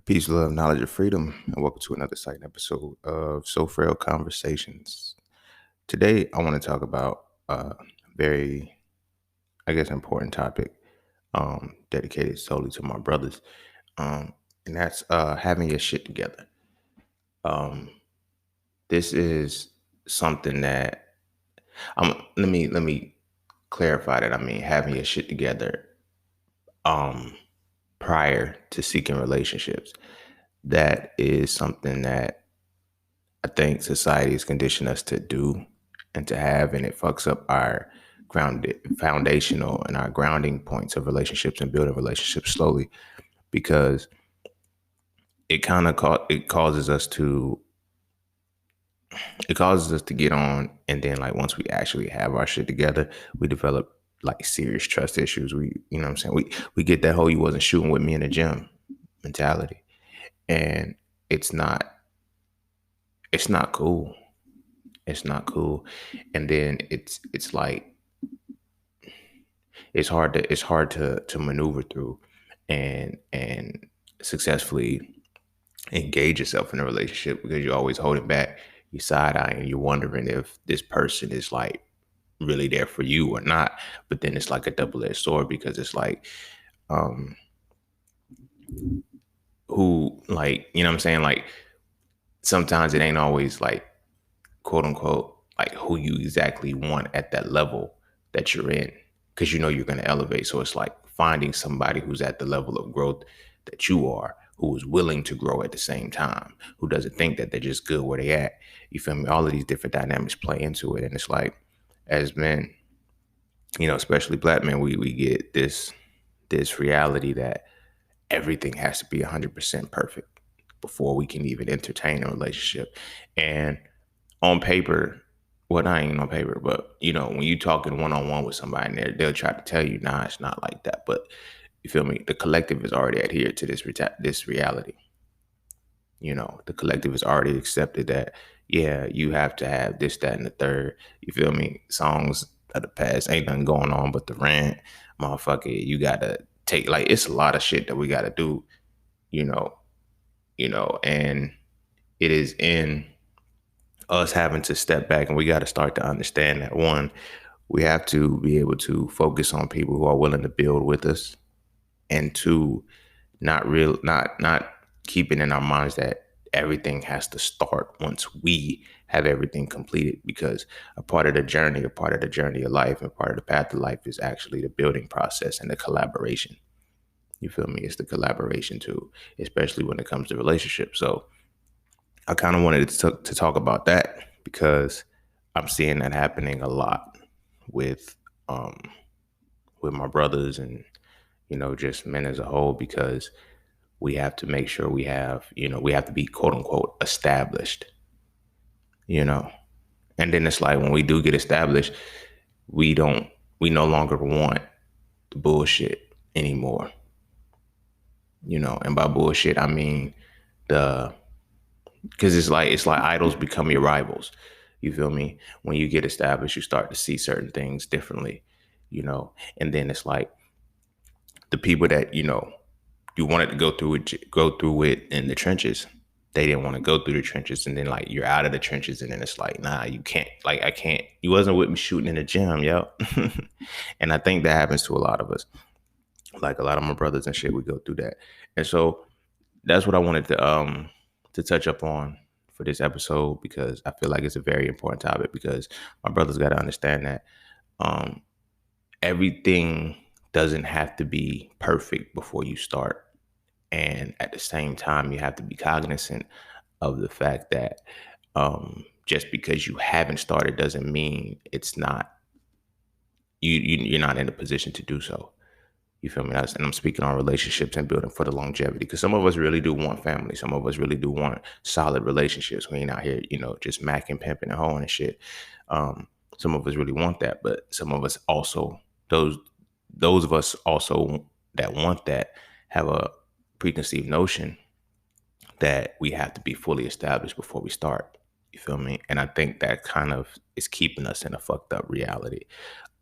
Peace, love, knowledge, and freedom, and welcome to another exciting episode of Frail Conversations. Today, I want to talk about a very, important topic dedicated solely to my brothers, and that's having your shit together. Um, this is something that let me clarify that. I mean, having your shit together um, prior to seeking relationships. That is something that I think society has conditioned us to do and to have, and it fucks up our grounded foundational and our grounding points of relationships and building relationships slowly because it kind of it causes us to get on, and then like once we actually have our shit together, we develop like serious trust issues. What I'm saying, we get that whole "you wasn't shooting with me in the gym" mentality, and it's not it's not cool. It's not cool. And then it's like it's hard to maneuver through and successfully engage yourself in a relationship because you're always holding back, you side eye, and you're wondering if this person is like really there for you or not. But then it's like a double-edged sword because it's like um who, like, you know what I'm saying, like sometimes it ain't always like quote unquote like who you exactly want at that level that you're in, because you know you're going to elevate. So it's like finding somebody who's at the level of growth that you are, who is willing to grow at the same time, who doesn't think that they're just good where they at. You feel me? All of these different dynamics play into it. And it's like, as men, especially black men, we get this reality that everything has to be 100% perfect before we can even entertain a relationship. And on paper, well, not even on paper, but when you talking one on one with somebody, and they'll try to tell you, nah, it's not like that. But you feel me? The collective is already adhered to this reality. The collective has already accepted that, yeah, you have to have this, that, and the third. You feel me? Songs of the past, ain't nothing going on but the rent, motherfucker. You gotta take, like, it's a lot of shit that we gotta do, you know, and it is in us having to step back, and we got to start to understand that, one, we have to be able to focus on people who are willing to build with us, and two, not keeping in our minds that everything has to start once we have everything completed, because a part of the journey, of life, and part of the path of life is actually the building process and the collaboration. You feel me? It's the collaboration too, especially when it comes to relationships. So I kind of wanted to talk about that because I'm seeing that happening a lot with um with my brothers, and just men as a whole, because we have to make sure we have to be quote unquote established, you know. And then it's like when we do get established, we don't we no longer want the bullshit anymore, and by bullshit I mean the because it's like idols become your rivals. You feel me? When you get established, you start to see certain things differently, and then it's like the people that you wanted to go through it in the trenches, they didn't want to go through the trenches, and then like you're out of the trenches, and then it's like, nah, you can't, like, I can't, you wasn't with me shooting in the gym, yo. And I think that happens to a lot of us, like a lot of my brothers and shit. We go through that, and so that's what I wanted to touch up on for this episode, because I feel like it's a very important topic, because my brothers got to understand that um everything doesn't have to be perfect before you start. And at the same time, you have to be cognizant of the fact that just because you haven't started doesn't mean it's not you're not in a position to do so. You feel me? And I'm speaking on relationships and building for the longevity, because some of us really do want family. Some of us really do want solid relationships. We ain't out here, just macking, pimping, and hoeing and shit. Some of us really want that, but some of us also, those of us also that want that, have a preconceived notion that we have to be fully established before we start. You feel me? And I think that kind of is keeping us in a fucked up reality,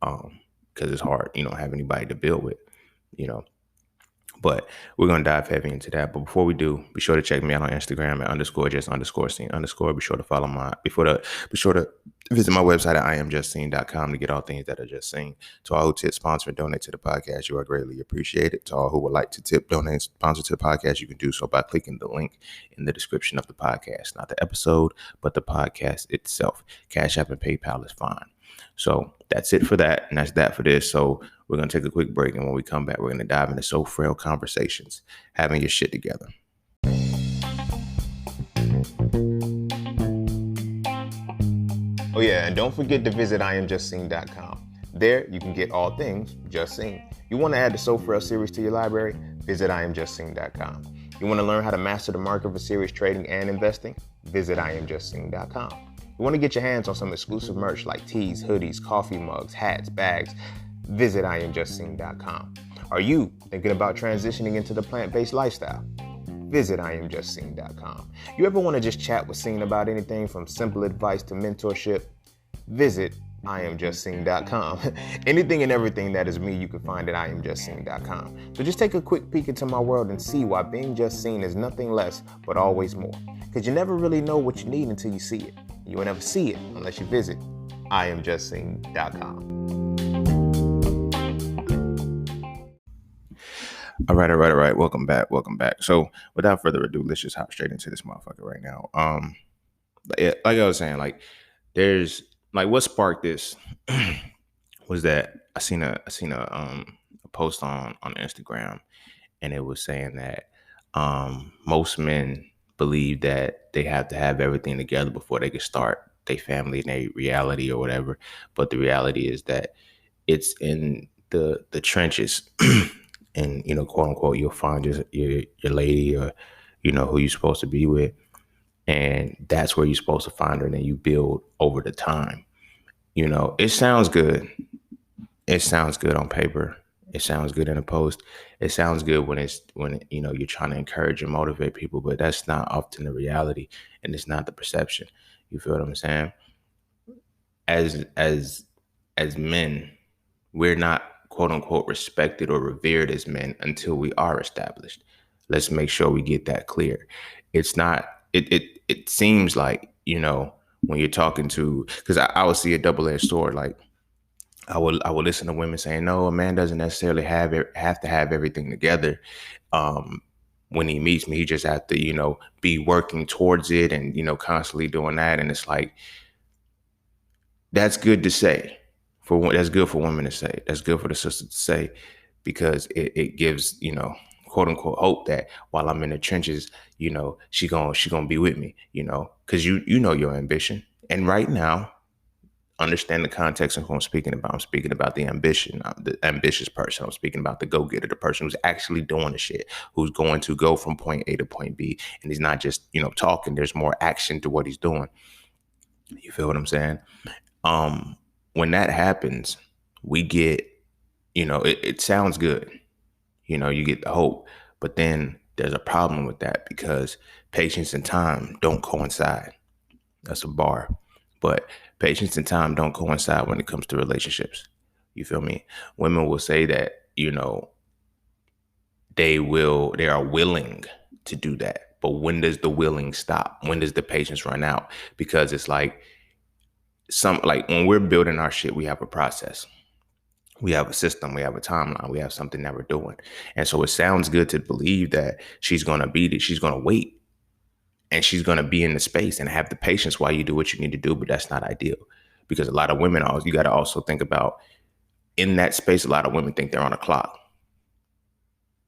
because it's hard, have anybody to build with, you know. But we're gonna dive heavy into that. But before we do, be sure to check me out on Instagram at _just_scene_. Be sure to follow be sure to visit my website at IamJustSeen.com to get all things that are just seen. To all who tip, sponsor, and donate to the podcast, you are greatly appreciated. To all who would like to tip, donate, sponsor to the podcast, you can do so by clicking the link in the description of the podcast. Not the episode, but the podcast itself. Cash App and PayPal is fine. So that's it for that. And that's that for this. So we're going to take a quick break. And when we come back, we're going to dive into So Frail conversations, having your shit together. Oh, yeah. And don't forget to visit IamJustSeen.com. There, you can get all things Just Seen. You want to add the So Frail series to your library? Visit IamJustSeen.com. You want to learn how to master the market for serious trading and investing? Visit IamJustSeen.com. You want to get your hands on some exclusive merch like tees, hoodies, coffee mugs, hats, bags? Visit IamJustSeen.com. Are you thinking about transitioning into the plant-based lifestyle? Visit IamJustSeen.com. You ever want to just chat with Seen about anything from simple advice to mentorship? Visit IamJustSeen.com. Anything and everything that is me, you can find at IamJustSeen.com. So just take a quick peek into my world and see why being just seen is nothing less but always more. Because you never really know what you need until you see it. You will never see it unless you visit IamJustSeen.com. All right. Welcome back. So without further ado, let's just hop straight into this motherfucker right now. Like I was saying, like there's like what sparked this was that I seen a post on Instagram, and it was saying that most men believe that they have to have everything together before they can start their family and their reality or whatever. But the reality is that it's in the trenches. And, you know, quote unquote, you'll find your lady or, you know, who you're supposed to be with. And that's where you're supposed to find her. And then you build over the time. You know, it sounds good. It sounds good on paper. It sounds good in a post. It sounds good when you know, you're trying to encourage and motivate people, but that's not often the reality, and it's not the perception. You feel what I'm saying? As men, we're not quote unquote respected or revered as men until we are established. Let's make sure we get that clear. It's not, it seems like, you know, when you're talking to, because I would see a double-edged sword. Like I would listen to women saying, no, a man doesn't necessarily have to have everything together. When he meets me, he just have to, you know, be working towards it and, you know, constantly doing that. And it's like, that's good to say. That's good for women to say. That's good for the sisters to say, because it gives, you know, quote unquote hope that while I'm in the trenches, you know, she gonna be with me, you know, because you know your ambition. And right now, understand the context of who I'm speaking about. I'm speaking about the ambition, the ambitious person. I'm speaking about the go-getter, the person who's actually doing the shit, who's going to go from point A to point B. And he's not just, you know, talking. There's more action to what he's doing. You feel what I'm saying? When that happens, we get, you know, it sounds good. You know, you get the hope, but then there's a problem with that because patience and time don't coincide. That's a bar. But patience and time don't coincide when it comes to relationships. You feel me? Women will say that, you know, they are willing to do that. But when does the willing stop? When does the patience run out? Because it's like when we're building our shit, we have a process. We have a system, we have a timeline, we have something that we're doing. And so it sounds good to believe that she's going to she's going to wait, and she's going to be in the space and have the patience while you do what you need to do. But that's not ideal, because a lot of women, you got to also think about, in that space, a lot of women think they're on a clock.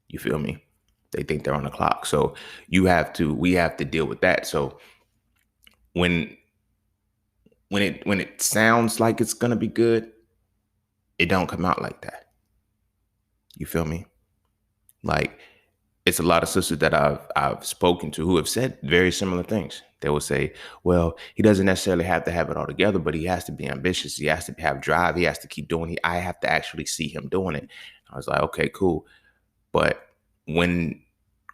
You feel me? They think they're on a clock. So we have to deal with that. So when it sounds like it's going to be good, it don't come out like that. You feel me? Like, it's a lot of sisters that I've spoken to who have said very similar things. They will say, well, he doesn't necessarily have to have it all together, but he has to be ambitious. He has to have drive. He has to keep doing it. I have to actually see him doing it. I was like, okay, cool. But when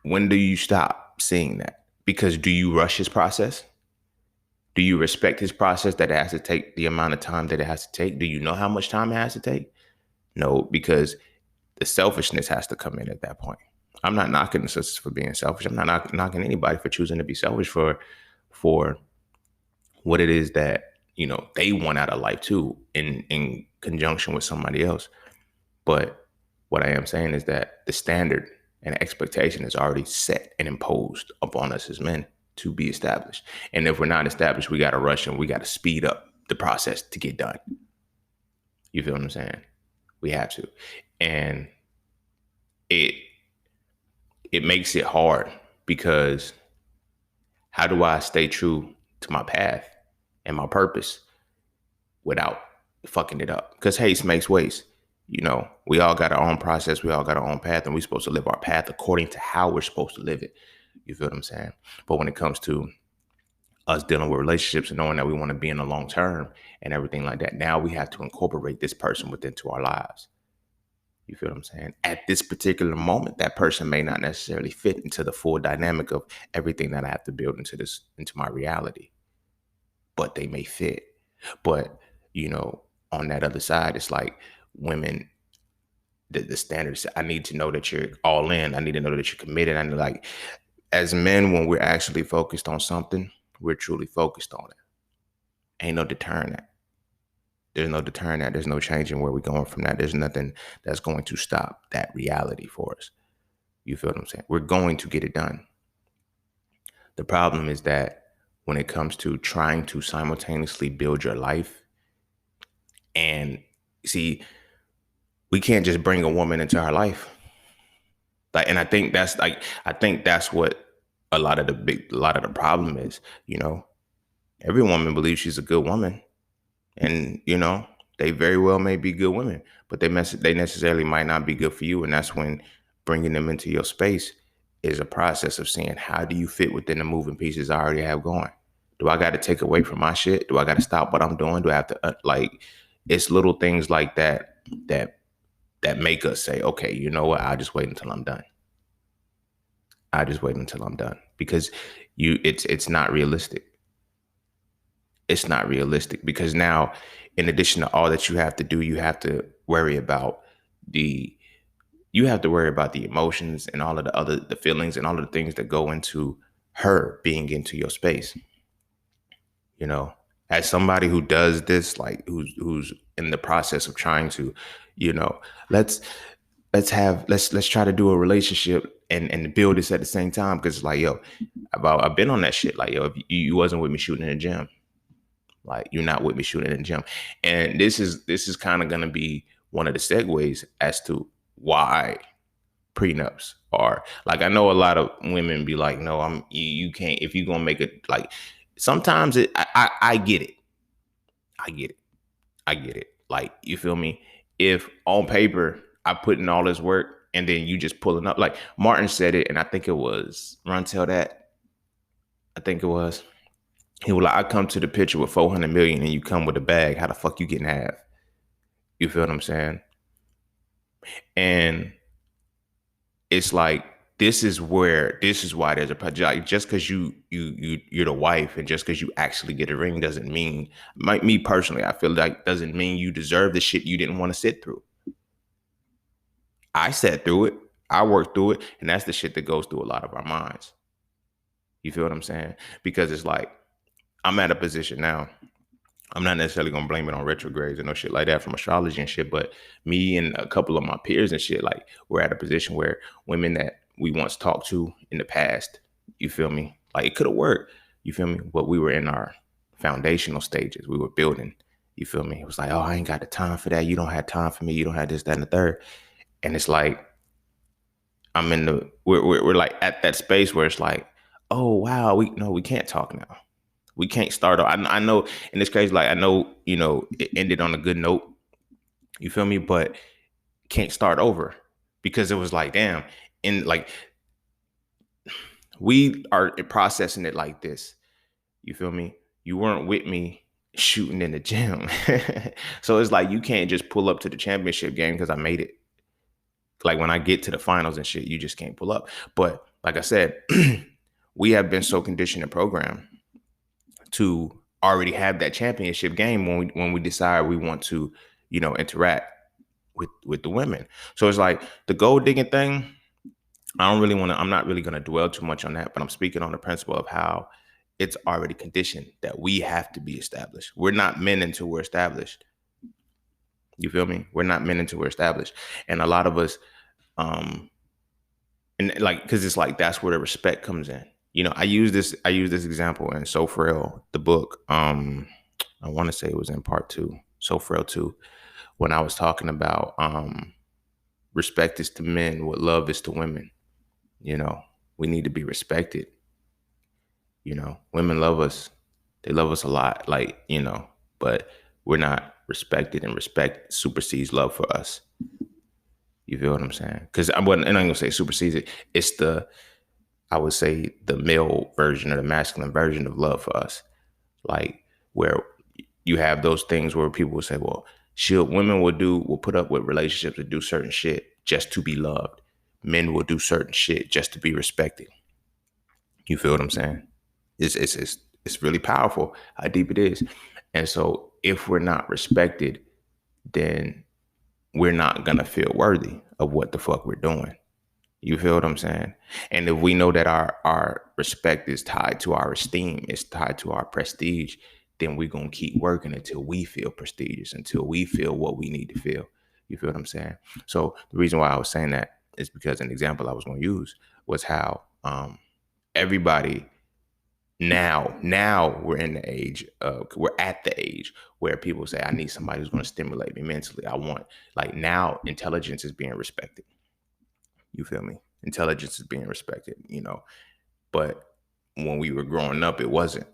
do you stop seeing that? Because do you rush his process? Do you respect his process, that it has to take the amount of time that it has to take? Do you know how much time it has to take? No, because the selfishness has to come in at that point. I'm not knocking the sisters for being selfish. I'm not knocking anybody for choosing to be selfish for what it is that, they want out of life too, in conjunction with somebody else. But what I am saying is that the standard and expectation is already set and imposed upon us as men to be established. And if we're not established, we got to rush and we got to speed up the process to get done. You feel what I'm saying? We have to. And it it makes it hard because how do I stay true to my path and my purpose without fucking it up? Because haste makes waste. We all got our own process. We all got our own path, and we're supposed to live our path according to how we're supposed to live it. You feel what I'm saying? But when it comes to us dealing with relationships and knowing that we want to be in the long term and everything like that, now we have to incorporate this person into our lives. You feel what I'm saying? At this particular moment, that person may not necessarily fit into the full dynamic of everything that I have to build into my reality, but they may fit. But, on that other side, it's like women, the standards. I need to know that you're all in. I need to know that you're committed. I need, like, as men, when we're actually focused on something, we're truly focused on it. Ain't no deterring that. There's no deterring that. There's no changing where we're going from that. There's nothing that's going to stop that reality for us. You feel what I'm saying? We're going to get it done. The problem is that when it comes to trying to simultaneously build your life, and see, we can't just bring a woman into our life. And I think that's what a lot of the problem is. Every woman believes she's a good woman, and they very well may be good women, but they necessarily might not be good for you. And that's when bringing them into your space is a process of seeing, how do you fit within the moving pieces I already have going? Do I got to take away from my shit? Do I got to stop what I'm doing? Do I have to it's little things like that make us say, okay, you know what? I'll just wait until I'm done. Because it's not realistic. It's not realistic because now, in addition to all that you have to do, you have to worry about the emotions and all of the feelings and all of the things that go into her being into your space. As somebody who does this, like who's in the process of trying to, let's try to do a relationship and build this at the same time. Because it's like, yo, I've been on that shit. Like, yo, if you wasn't with me shooting in the gym, like, you're not with me shooting in the gym. And this is kind of going to be one of the segues as to why prenups are, like, I know a lot of women be like, no, you can't, if you're going to make it, like, sometimes I get it. I get it. Like, you feel me? If on paper I put in all this work and then you just pulling up, like Martin said it, and I think it was Runtel that, I think it was, he was like, I come to the picture with 400 million and you come with a bag. How the fuck you getting half? You feel what I'm saying? And it's like, this is why there's a project. Like, just because you're the wife and just because you actually get a ring doesn't mean, me personally, I feel like doesn't mean you deserve the shit you didn't want to sit through. I sat through it. I worked through it. And that's the shit that goes through a lot of our minds. You feel what I'm saying? Because it's like, I'm at a position now. I'm not necessarily going to blame it on retrogrades and no shit like that from astrology and shit, but me and a couple of my peers and shit, like, we're at a position where women that we once talked to in the past, you feel me? Like, it could have worked, you feel me? But we were in our foundational stages. We were building, you feel me? It was like, oh, I ain't got the time for that. You don't have time for me. You don't have this, that, and the third. And it's like, we're like at that space where it's like, oh, wow, we can't talk now. We can't start. I know in this case, like, I know, it ended on a good note. You feel me? But can't start over because it was like, damn. And like, we are processing it like this. You feel me? You weren't with me shooting in the gym. So it's like, you can't just pull up to the championship game because I made it. Like, when I get to the finals and shit, you just can't pull up. But like I said, we have been so conditioned and programmed to already have that championship game when we decide we want to, interact with the women. So it's like, the gold digging thing, I'm not really going to dwell too much on that, but I'm speaking on the principle of how it's already conditioned that we have to be established. We're not men until we're established. You feel me? We're not men until we're established. And a lot of us, um, and like, cause it's like, that's where the respect comes in. You know, I use this example in So Frail, the book. I want to say it was in part 2, So Frail 2, when I was talking about, respect is to men what love is to women. You know, we need to be respected. You know, women love us. They love us a lot. Like, you know, but we're not respected, and respect supersedes love for us. You feel what I'm saying? Because I wasn't, and I'm gonna say supersedes it. It's I would say the male version or the masculine version of love for us. Like, where you have those things where people will say, well, women will put up with relationships to do certain shit just to be loved. Men will do certain shit just to be respected. You feel what I'm saying? It's really powerful how deep it is. And so if we're not respected, then we're not gonna feel worthy of what the fuck we're doing. You feel what I'm saying? And if we know that our respect is tied to our esteem, it's tied to our prestige, then we're gonna keep working until we feel prestigious, until we feel what we need to feel. You feel what I'm saying? So the reason why I was saying that is because an example I was gonna use was how everybody now we're at the age where people say, I need somebody who's going to stimulate me mentally. I want, like, now intelligence is being respected. You feel me? Intelligence is being respected, you know. But when we were growing up, it wasn't.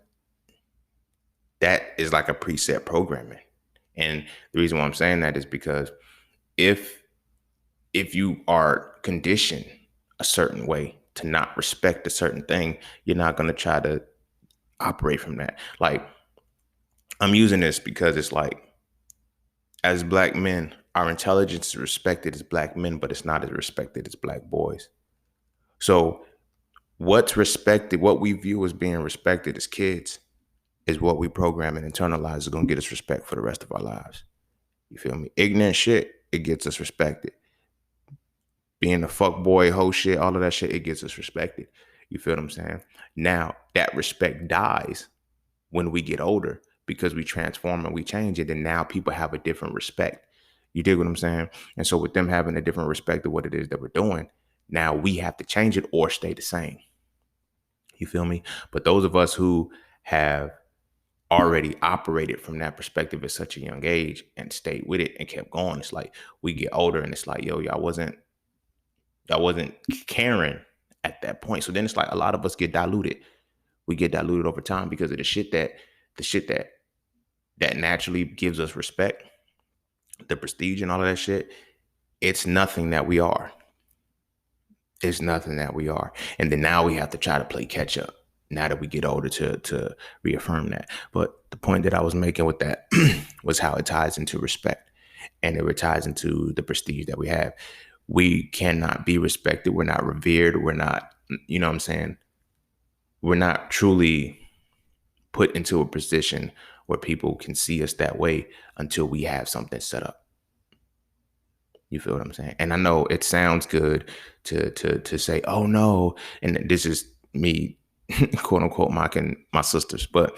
That is like a preset programming. And the reason why I'm saying that is because if you are conditioned a certain way to not respect a certain thing, you're not going to try to operate from that. Like, I'm using this because it's like, as black men, our intelligence is respected as black men, but it's not as respected as black boys. So what's respected, what we view as being respected as kids, is what we program and internalize is going to get us respect for the rest of our lives. You feel me? Ignorant shit, it gets us respected. Being a fuck boy, hoe shit, all of that shit, it gets us respected. You feel what I'm saying? Now, that respect dies when we get older because we transform and we change it. And now people have a different respect. You dig what I'm saying? And so with them having a different respect of what it is that we're doing, now we have to change it or stay the same. You feel me? But those of us who have already operated from that perspective at such a young age and stayed with it and kept going, it's like we get older and it's like, yo, y'all wasn't caring at that point. So then it's like a lot of us get diluted. We get diluted over time because of the shit that naturally gives us respect, the prestige and all of that shit. It's nothing that we are. It's nothing that we are. And then now we have to try to play catch up now that we get older to reaffirm that. But the point that I was making with that was how it ties into respect, and it ties into the prestige that we have. We cannot be respected. We're not revered. We're not, you know what I'm saying? We're not truly put into a position where people can see us that way until we have something set up. You feel what I'm saying? And I know it sounds good to say, oh no, and this is me, quote unquote, mocking my sisters, but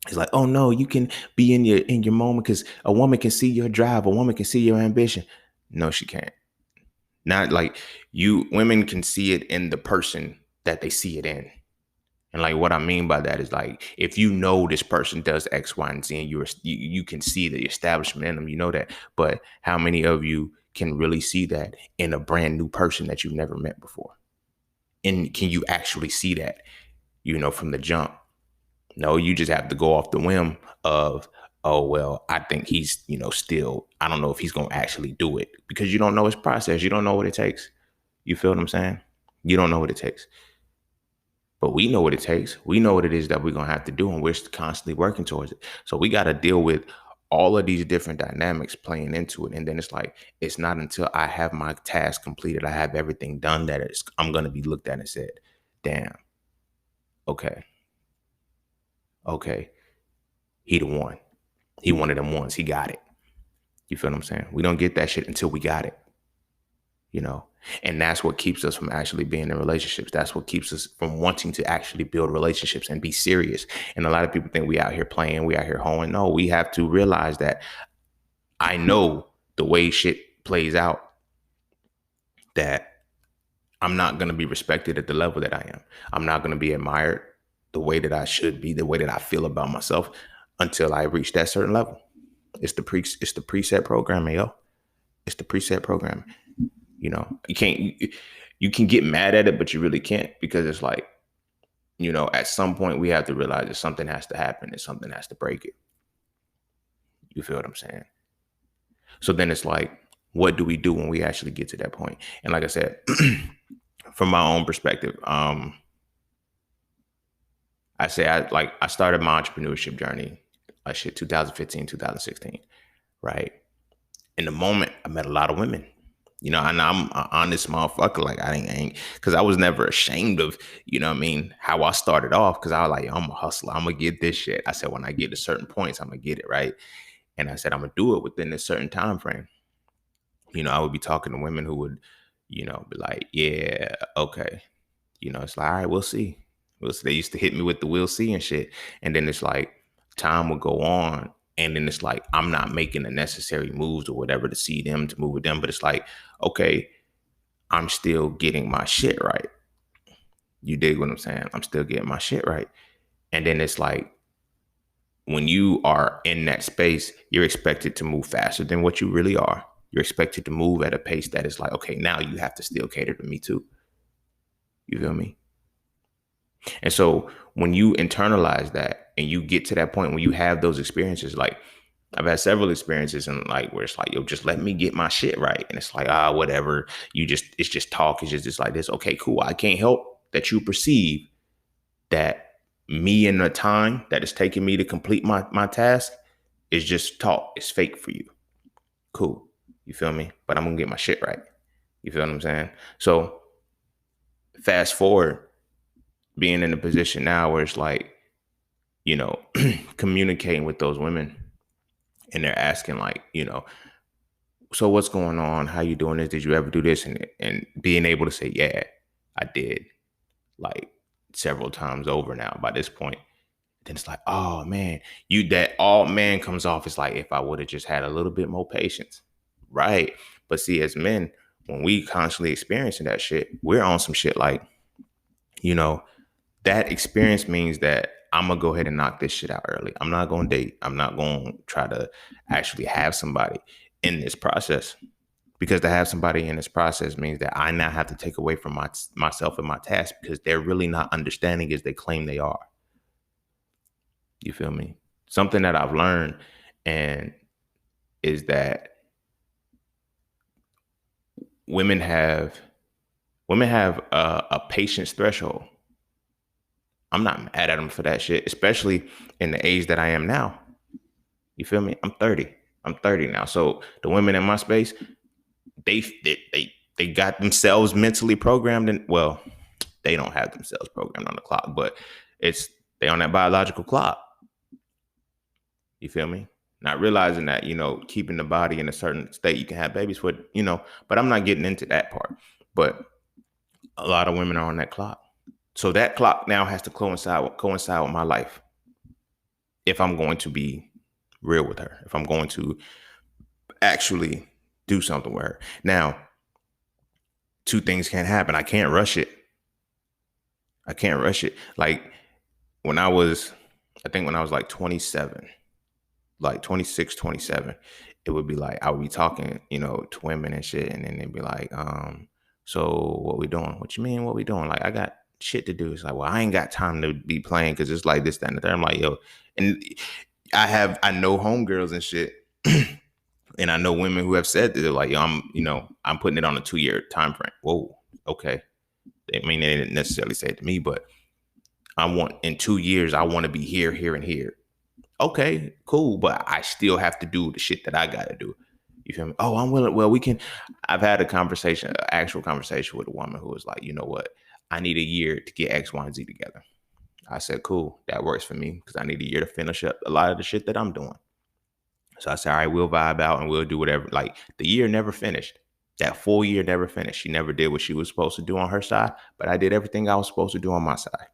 it's like, oh no, you can be in your moment because a woman can see your drive, a woman can see your ambition. No, she can't. Not like women can see it in the person that they see it in. And like what I mean by that is like, if you know this person does X, Y, and Z, and you can see the establishment in them, you know that. But how many of you can really see that in a brand new person that you've never met before? And can you actually see that, you know, from the jump? No, you just have to go off the whim of, oh, well, I think he's, you know, still, I don't know if he's going to actually do it, because you don't know his process. You don't know what it takes. You feel what I'm saying? You don't know what it takes. But we know what it takes. We know what it is that we're going to have to do, and we're constantly working towards it. So we got to deal with all of these different dynamics playing into it. And then it's like, it's not until I have my task completed, I have everything done, that I'm going to be looked at and said, damn, okay, he the one. He one of them ones. He got it. You feel what I'm saying? We don't get that shit until we got it. you know. And that's what keeps us from actually being in relationships. That's what keeps us from wanting to actually build relationships and be serious. And a lot of people think we out here playing, we out here hoeing. No, we have to realize that I know the way shit plays out, that I'm not going to be respected at the level that I am. I'm not going to be admired the way that I should be, the way that I feel about myself until I reach that certain level. It's the preset programming, yo. It's the preset programming. You know, you can get mad at it, but you really can't, because it's like, you know, at some point we have to realize that something has to happen and something has to break it. You feel what I'm saying? So then it's like, what do we do when we actually get to that point? And like I said, from my own perspective, I started my entrepreneurship journey, 2015, 2016, right? In the moment, I met a lot of women, you know, and I'm an honest motherfucker. Like I ain't, because I was never ashamed of, you know what I mean, how I started off, because I was like, yo, I'm a hustler. I'm going to get this shit. I said, when I get to certain points, I'm going to get it, right? And I said, I'm going to do it within a certain time frame. You know, I would be talking to women who would, you know, be like, yeah, okay. You know, it's like, all right, we'll see. We'll see. They used to hit me with the we'll see and shit. And then it's like time would go on. And then it's like, I'm not making the necessary moves or whatever to see them, to move with them. But it's like, okay, I'm still getting my shit right. You dig what I'm saying? I'm still getting my shit right. And then it's like, when you are in that space, you're expected to move faster than what you really are. You're expected to move at a pace that is like, okay, now you have to still cater to me too. You feel me? And so when you internalize that and you get to that point, when you have those experiences, like I've had several experiences and like where it's like, yo, just let me get my shit right. And it's like, whatever. It's just talk. It's just like this. Okay, cool. I can't help that you perceive that me and the time that it's taking me to complete my task is just talk. It's fake for you. Cool. You feel me? But I'm going to get my shit right. You feel what I'm saying? So fast forward, being in a position now where it's like, you know, communicating with those women and they're asking like, you know, so what's going on? How you doing this? Did you ever do this? And being able to say, yeah, I did, like several times over now by this point. Then it's like, oh man, that all man comes off. It's like, if I would have just had a little bit more patience. Right. But see, as men, when we constantly experiencing that shit, we're on some shit like, you know, that experience means that I'm going to go ahead and knock this shit out early. I'm not going to date. I'm not going to try to actually have somebody in this process, because to have somebody in this process means that I now have to take away from myself and my task, because they're really not understanding as they claim they are. You feel me? Something that I've learned and is that women have a patience threshold. I'm not mad at them for that shit, especially in the age that I am now. You feel me? I'm 30. I'm 30 now. So the women in my space, they got themselves mentally programmed, and well, they don't have themselves programmed on the clock, but they on that biological clock. You feel me? Not realizing that, you know, keeping the body in a certain state, you can have babies for, you know, but I'm not getting into that part. But a lot of women are on that clock. So that clock now has to coincide with my life. If I'm going to be real with her, if I'm going to actually do something with her. Now, two things can't happen. I can't rush it. Like I think when I was like 27, like 26, 27, it would be like, I would be talking, you know, to women and shit. And then they'd be like, so what we doing? What you mean? What we doing? Like, I got shit to do. It's like, well, I ain't got time to be playing, because it's like this, that, and the third. I'm like, yo, and I know homegirls and shit. And I know women who have said that they're like, yo, I'm putting it on a 2-year time frame. Whoa, okay. I mean, they didn't necessarily say it to me, but in 2 years, I want to be here, here, and here. Okay, cool. But I still have to do the shit that I got to do. You feel me? Oh, I'm willing. Well, I've had an actual conversation with a woman who was like, you know what? I need a year to get X, Y, and Z together. I said, cool. That works for me, because I need a year to finish up a lot of the shit that I'm doing. So I said, all right, we'll vibe out and we'll do whatever. Like, the year never finished. That full year never finished. She never did what she was supposed to do on her side, but I did everything I was supposed to do on my side.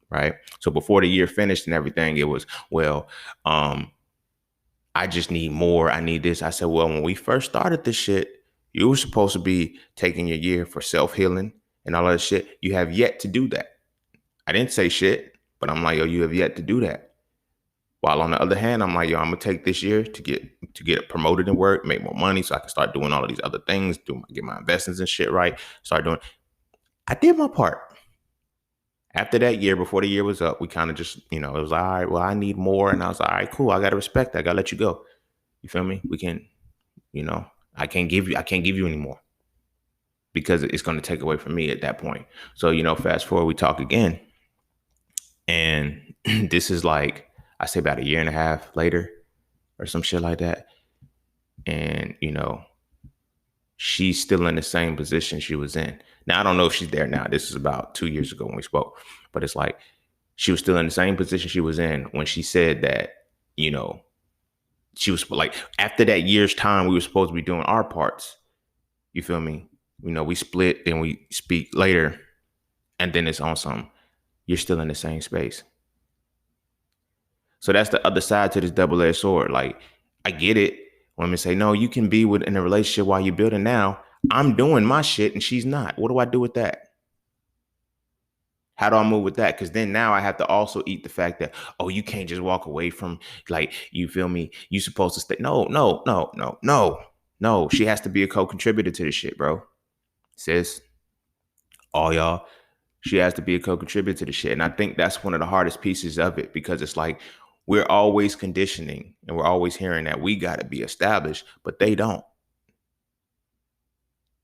Right. So before the year finished and everything, it was, well, I just need more. I need this. I said, well, when we first started this shit, you were supposed to be taking your year for self-healing and all that shit. You have yet to do that. I didn't say shit, but I'm like, yo, you have yet to do that. While on the other hand, I'm like, yo, I'm gonna take this year to get promoted in work, make more money, so I can start doing all of these other things, get my investments and shit right. Start doing. I did my part. After that year, before the year was up, we kind of just, it was like, all right, well, I need more, and I was like, all right, cool, I gotta respect that. I gotta let you go. You feel me? We can, I can't give you any more because it's gonna take away from me at that point. So, fast forward, we talk again, and this is like, I say about a year and a half later or some shit like that. And, she's still in the same position she was in. Now, I don't know if she's there now. This is about 2 years ago when we spoke. But it's like she was still in the same position she was in when she said that, she was like, after that year's time, we were supposed to be doing our parts. You feel me? We split, then we speak later. And then it's on some, you're still in the same space. So that's the other side to this double-edged sword. Like, I get it. Women say, no, you can be in a relationship while you're building now. I'm doing my shit and she's not. What do I do with that? How do I move with that? Because then now I have to also eat the fact that, oh, you can't just walk away from, like, you feel me? You supposed to stay. No. She has to be a co-contributor to this shit, bro. Sis, all y'all, she has to be a co-contributor to the shit. And I think that's one of the hardest pieces of it, because it's like, we're always conditioning and we're always hearing that we got to be established, but they don't.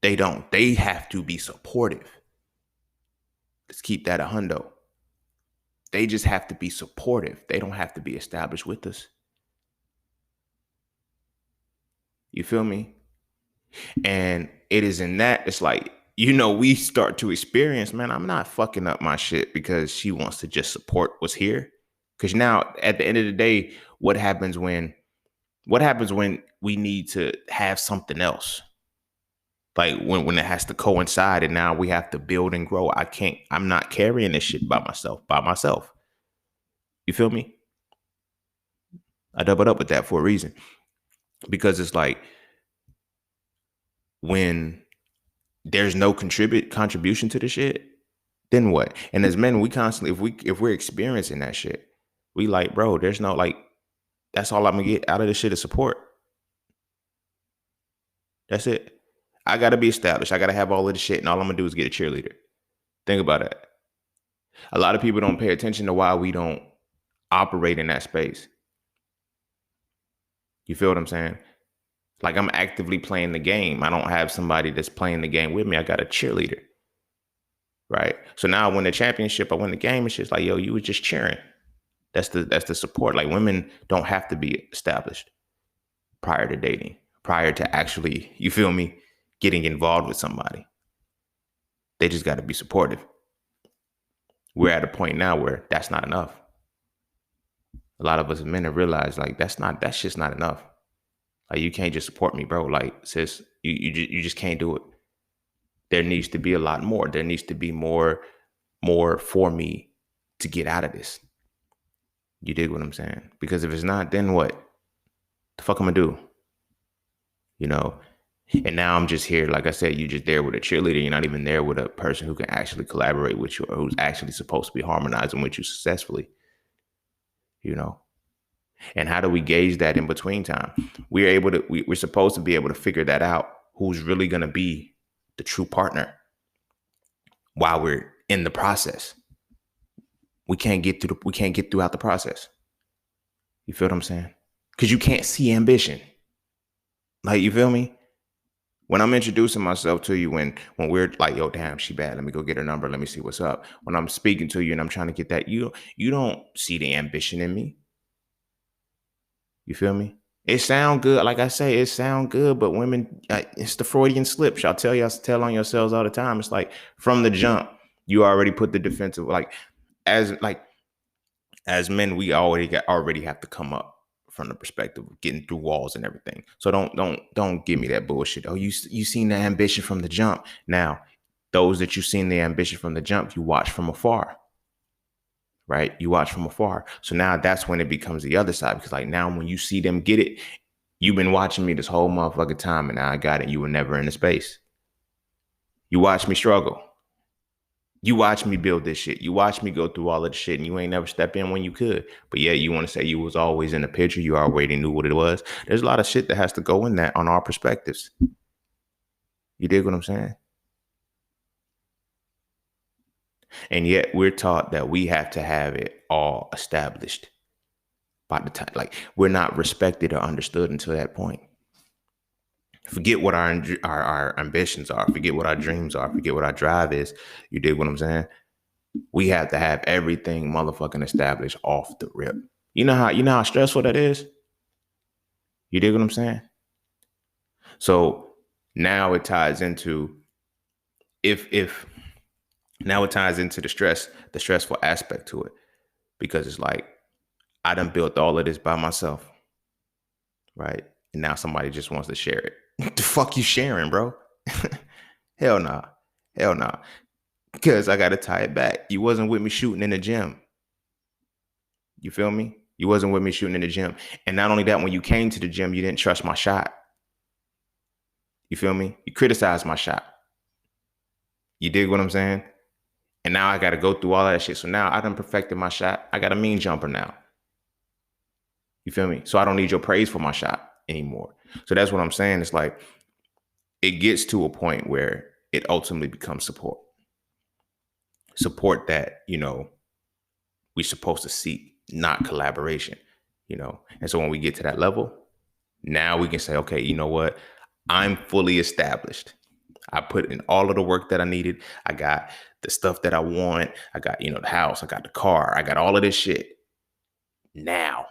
They don't. They have to be supportive. Let's keep that a hundo. They just have to be supportive. They don't have to be established with us. You feel me? And it is in that, it's like, we start to experience, man, I'm not fucking up my shit because she wants to just support what's here. Because now, at the end of the day, what happens when we need to have something else? Like when it has to coincide and now we have to build and grow. I'm not carrying this shit by myself. You feel me? I doubled up with that for a reason. Because it's like, when there's no contribution to the shit, then what? And as men, we constantly, if we're experiencing that shit, we like, bro, there's no, like, that's all I'm gonna get out of this shit is support. That's it. I gotta be established. I gotta have all of the shit, and all I'm gonna do is get a cheerleader. Think about it. A lot of people don't pay attention to why we don't operate in that space. You feel what I'm saying? Like, I'm actively playing the game. I don't have somebody that's playing the game with me. I got a cheerleader. Right? So now I win the championship, I win the game, it's just like, yo, you was just cheering. That's the support. Like, women don't have to be established prior to dating, prior to actually, you feel me, getting involved with somebody. They just got to be supportive. We're at a point now where that's not enough. A lot of us men have realized, like, that's just not enough. Like, you can't just support me, bro. Like, sis, you just can't do it. There needs to be a lot more. There needs to be more for me to get out of this. You dig what I'm saying? Because if it's not, then what? The fuck I'm gonna do? And now I'm just here, like I said, you just there with a cheerleader. You're not even there with a person who can actually collaborate with you, or who's actually supposed to be harmonizing with you successfully. And how do we gauge that in between time? We're supposed to be able to figure that out. Who's really gonna be the true partner while we're in the process? We can't get throughout the process. You feel what I'm saying? Because you can't see ambition. Like, you feel me? When I'm introducing myself to you, when we're like, yo, damn, she bad. Let me go get her number. Let me see what's up. When I'm speaking to you and I'm trying to get that, you don't see the ambition in me. You feel me? It sound good. Like I say, it sound good, but women, it's the Freudian slip. Y'all tell on yourselves all the time. It's like, from the jump, you already put the defensive, as men, we already have to come up from the perspective of getting through walls and everything. So don't give me that bullshit. Oh, you seen the ambition from the jump. Now, those that you seen the ambition from the jump, you watch from afar, right? You watch from afar. So now that's when it becomes the other side, because like now when you see them get it, you've been watching me this whole motherfucking time, and now I got it. You were never in the space. You watch me struggle. You watch me build this shit. You watch me go through all of the shit, and you ain't never step in when you could. But yeah, you want to say you was always in the picture. You already knew what it was. There's a lot of shit that has to go in that on our perspectives. You dig what I'm saying? And yet we're taught that we have to have it all established by the time. Like, we're not respected or understood until that point. Forget what our ambitions are. Forget what our dreams are. Forget what our drive is. You dig what I'm saying? We have to have everything motherfucking established off the rip. You know how stressful that is? You dig what I'm saying? So now it ties into if now it ties into the stressful aspect to it. Because it's like, I done built all of this by myself. Right? And now somebody just wants to share it. The fuck you sharing, bro? Hell nah. Hell nah. Because I got to tie it back. You wasn't with me shooting in the gym. You feel me? You wasn't with me shooting in the gym. And not only that, when you came to the gym, you didn't trust my shot. You feel me? You criticized my shot. You dig what I'm saying? And now I got to go through all that shit. So now I done perfected my shot. I got a mean jumper now. You feel me? So I don't need your praise for my shot anymore. So that's what I'm saying. It's like, it gets to a point where it ultimately becomes support. Support that, we're supposed to seek, not collaboration, And so when we get to that level, now we can say, okay, you know what? I'm fully established. I put in all of the work that I needed. I got the stuff that I want. I got, the house. I got the car. I got all of this shit. Now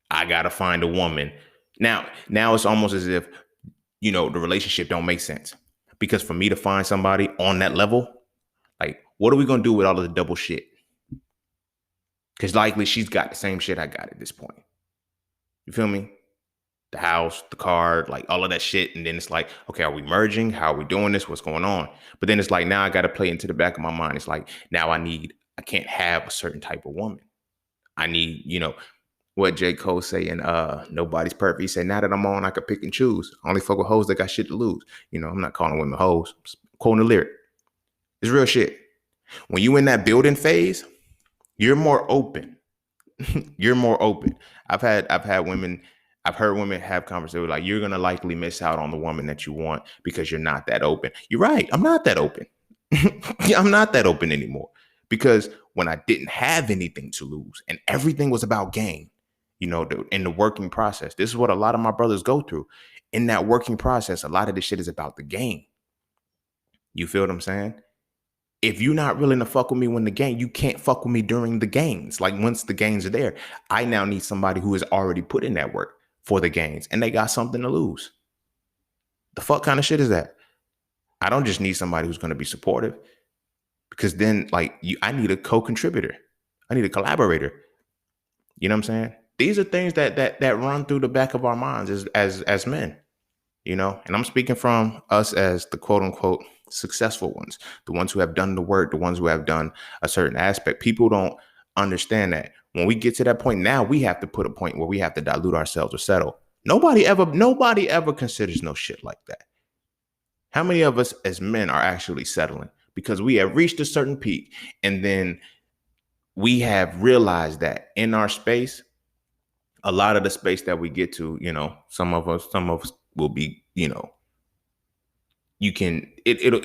I got to find a woman. Now it's almost as if, the relationship don't make sense, because for me to find somebody on that level, like, what are we going to do with all of the double shit? Because likely she's got the same shit I got at this point. You feel me? The house, the car, like all of that shit. And then it's like, okay, are we merging? How are we doing this? What's going on? But then it's like, now I got to play into the back of my mind. It's like, now I can't have a certain type of woman. I need, what J. Cole saying, nobody's perfect. He said, now that I'm on, I could pick and choose. I only fuck with hoes that got shit to lose. I'm not calling women hoes. I'm quoting the lyric. It's real shit. When you in that building phase, you're more open. You're more open. I've heard women have conversations like, you're going to likely miss out on the woman that you want because you're not that open. You're right. I'm not that open. I'm not that open anymore, because when I didn't have anything to lose and everything was about gain, in the working process, this is what a lot of my brothers go through. In that working process, a lot of this shit is about the gain. You feel what I'm saying? If you're not willing to fuck with me when the gain, you can't fuck with me during the gains. Like, once the gains are there, I now need somebody who has already put in that work for the gains, and they got something to lose. The fuck kind of shit is that? I don't just need somebody who's going to be supportive, because then, like, I need a co-contributor. I need a collaborator. You know what I'm saying? These are things that run through the back of our minds as men. And I'm speaking from us as the quote unquote successful ones, the ones who have done the work, the ones who have done a certain aspect. People don't understand that when we get to that point, now we have to put a point where we have to dilute ourselves or settle. Nobody ever considers no shit like that. How many of us as men are actually settling because we have reached a certain peak, and then we have realized that in our space, a lot of the space that we get to, some of us will be, it'll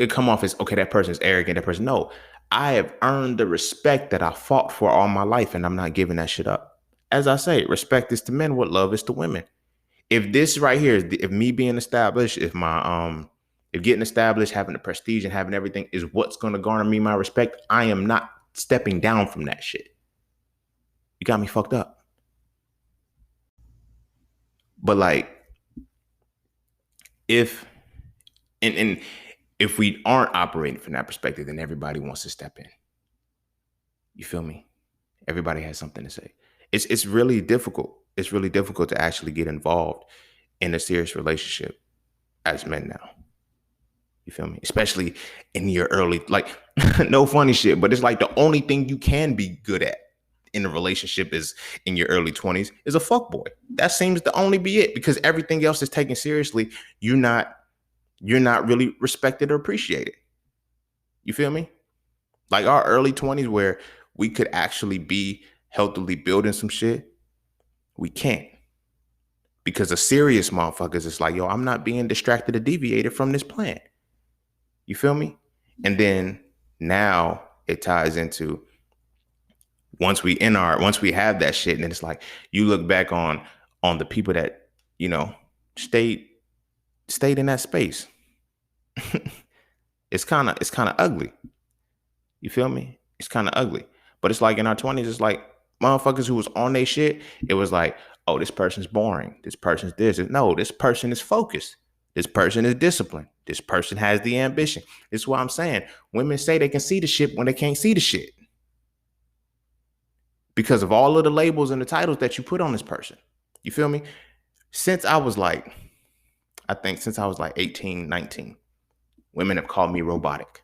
come off as, okay, that person's arrogant, that person. No, I have earned the respect that I fought for all my life, and I'm not giving that shit up. As I say, respect is to men what love is to women. If this right here is if me being established, if getting established, having the prestige and having everything is what's going to garner me my respect, I am not stepping down from that shit. You got me fucked up. But like, if we aren't operating from that perspective, then everybody wants to step in. You feel me? Everybody has something to say. It's really difficult. It's really difficult to actually get involved in a serious relationship as men now. You feel me? Especially in your early, like, no funny shit, but it's like the only thing you can be good at in a relationship is in your early 20s is a fuck boy. That seems to only be it, because everything else is taken seriously. You're not really respected or appreciated. You feel me? Like our early 20s where we could actually be healthily building some shit, we can't. Because a serious motherfuckers is like, yo, I'm not being distracted or deviated from this plan. You feel me? And then now it ties into once we have that shit, and then it's like you look back on the people that, you know, stayed in that space. It's kind of ugly. You feel me? It's kind of ugly. But it's like in our 20s, it's like motherfuckers who was on their shit, it was like, oh, this person's boring. This person's this. No, this person is focused. This person is disciplined. This person has the ambition. This is what I'm saying. Women say they can see the shit when they can't see the shit, because of all of the labels and the titles that you put on this person. You feel me? Since I was like, I think since I was like 18, 19, women have called me robotic.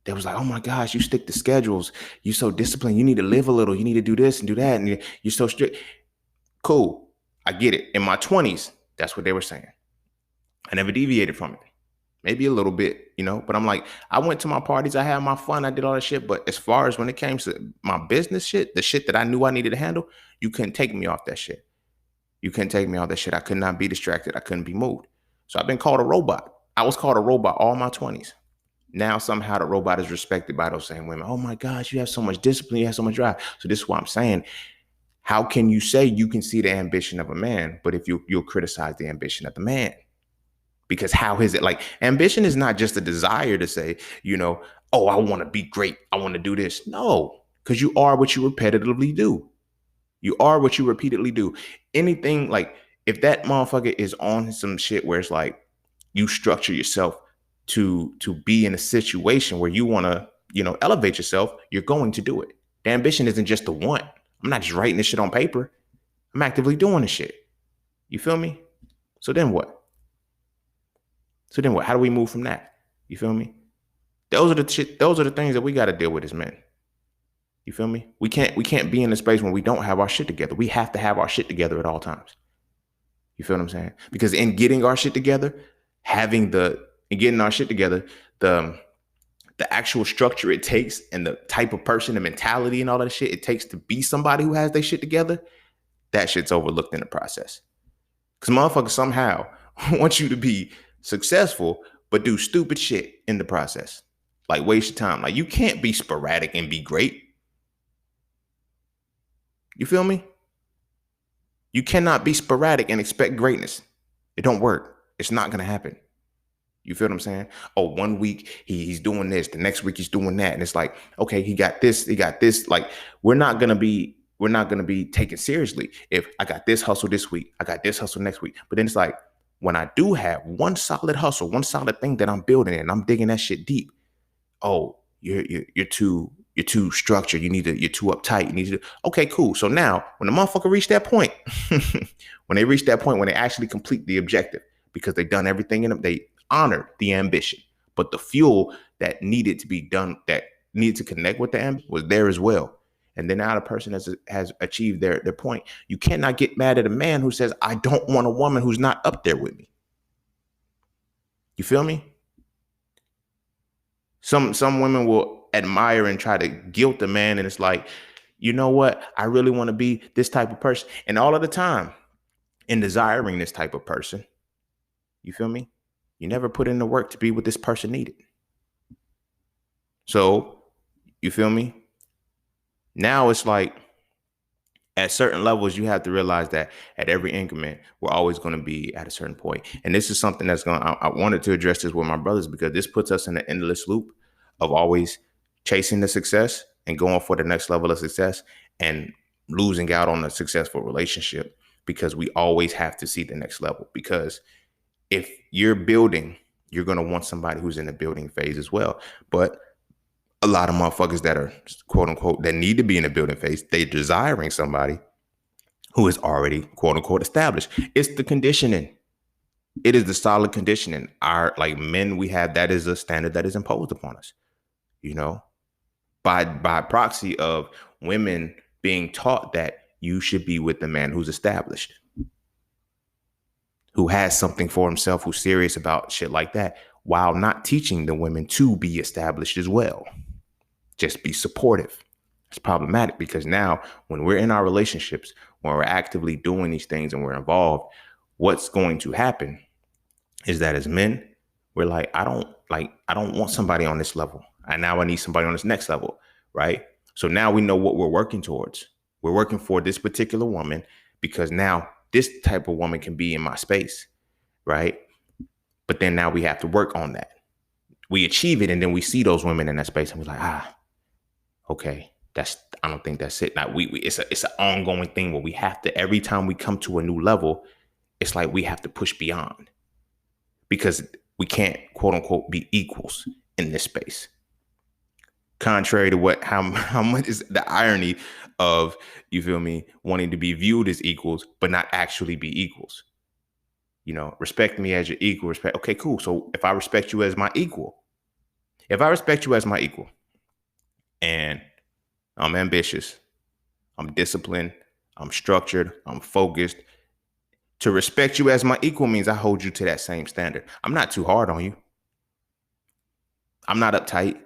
They was like, oh my gosh, you stick to schedules. You so disciplined. You need to live a little. You need to do this and do that. And you're so strict. Cool. I get it. In my 20s, that's what they were saying. I never deviated from it. Maybe a little bit, you know, but I'm like, I went to my parties. I had my fun. I did all that shit. But as far as when it came to my business shit, the shit that I knew I needed to handle, you couldn't take me off that shit. You couldn't take me off that shit. I could not be distracted. I couldn't be moved. So I've been called a robot. I was called a robot all my 20s. Now somehow the robot is respected by those same women. Oh my gosh, you have so much discipline, you have so much drive. So this is what I'm saying. How can you say you can see the ambition of a man, but if you'll criticize the ambition of the man? Because how is it? Like, ambition is not just a desire to say, you know, oh, I want to be great. I want to do this. No, because you are what you repetitively do. You are what you repeatedly do. Anything, like, if that motherfucker is on some shit where it's like you structure yourself to be in a situation where you want to, you know, elevate yourself, you're going to do it. The ambition isn't just the want. I'm not just writing this shit on paper. I'm actively doing the shit. You feel me? So then what? How do we move from that? You feel me? Those are the things that we got to deal with as men. You feel me? We can't be in a space when we don't have our shit together. We have to have our shit together at all times. You feel what I'm saying? Because in getting our shit together, the actual structure it takes and the type of person, the mentality and all that shit it takes to be somebody who has their shit together, that shit's overlooked in the process. Because motherfuckers somehow want you to be successful, but do stupid shit in the process. Like, waste your time. Like, you can't be sporadic and be great. You feel me? You cannot be sporadic and expect greatness. It don't work. It's not going to happen. You feel what I'm saying? Oh, 1 week he's doing this, the next week he's doing that, and it's like, okay, he got this. Like, we're not gonna be taken seriously if I got this hustle this week, I got this hustle next week. But then it's like, when I do have one solid hustle, one solid thing that I'm building and I'm digging that shit deep, oh, you're too structured. You're too uptight. You need to. Okay, cool. So now when the motherfucker reach that point, when they actually complete the objective, because they've done everything in them, they honored the ambition, but the fuel that needed to be done, that needed to connect with the ambition, was there as well. And then now the person has achieved their point. You cannot get mad at a man who says, I don't want a woman who's not up there with me. You feel me? Some women will admire and try to guilt the man, and it's like, you know what? I really want to be this type of person. And all of the time, in desiring this type of person, you feel me? You never put in the work to be what this person needed. So, you feel me? Now it's like, at certain levels, you have to realize that at every increment, we're always going to be at a certain point. And this is something I wanted to address this with my brothers, because this puts us in an endless loop of always chasing the success and going for the next level of success and losing out on a successful relationship, because we always have to see the next level. Because if you're building, you're going to want somebody who's in the building phase as well. But a lot of motherfuckers that are, quote unquote, that need to be in the building phase, they're desiring somebody who is already quote unquote established. It's the conditioning. It is the solid conditioning. Our like men, we have that is a standard that is imposed upon us, you know, by proxy of women being taught that you should be with the man who's established, who has something for himself, who's serious about shit like that, while not teaching the women to be established as well. Just be supportive. It's problematic because now when we're in our relationships, when we're actively doing these things and we're involved, what's going to happen is that as men, we're like, I don't want somebody on this level. And now I need somebody on this next level, right? So now we know what we're working towards. We're working for this particular woman because now this type of woman can be in my space, right? But then now we have to work on that. We achieve it and then we see those women in that space and we're like, okay, I don't think that's it. Now it's an ongoing thing where we have to, every time we come to a new level, it's like we have to push beyond because we can't quote unquote be equals in this space. Contrary to how much is the irony of, you feel me, wanting to be viewed as equals, but not actually be equals. You know, respect me as your equal, okay, cool. So if I respect you as my equal, and I'm ambitious, I'm disciplined, I'm structured, I'm focused, to respect you as my equal means I hold you to that same standard. I'm not too hard on you. I'm not uptight.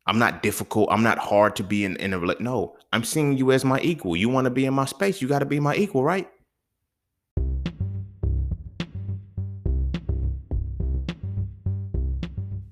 I'm not difficult. I'm not hard to be in a relationship. No, I'm seeing you as my equal. You want to be in my space. You got to be my equal, right?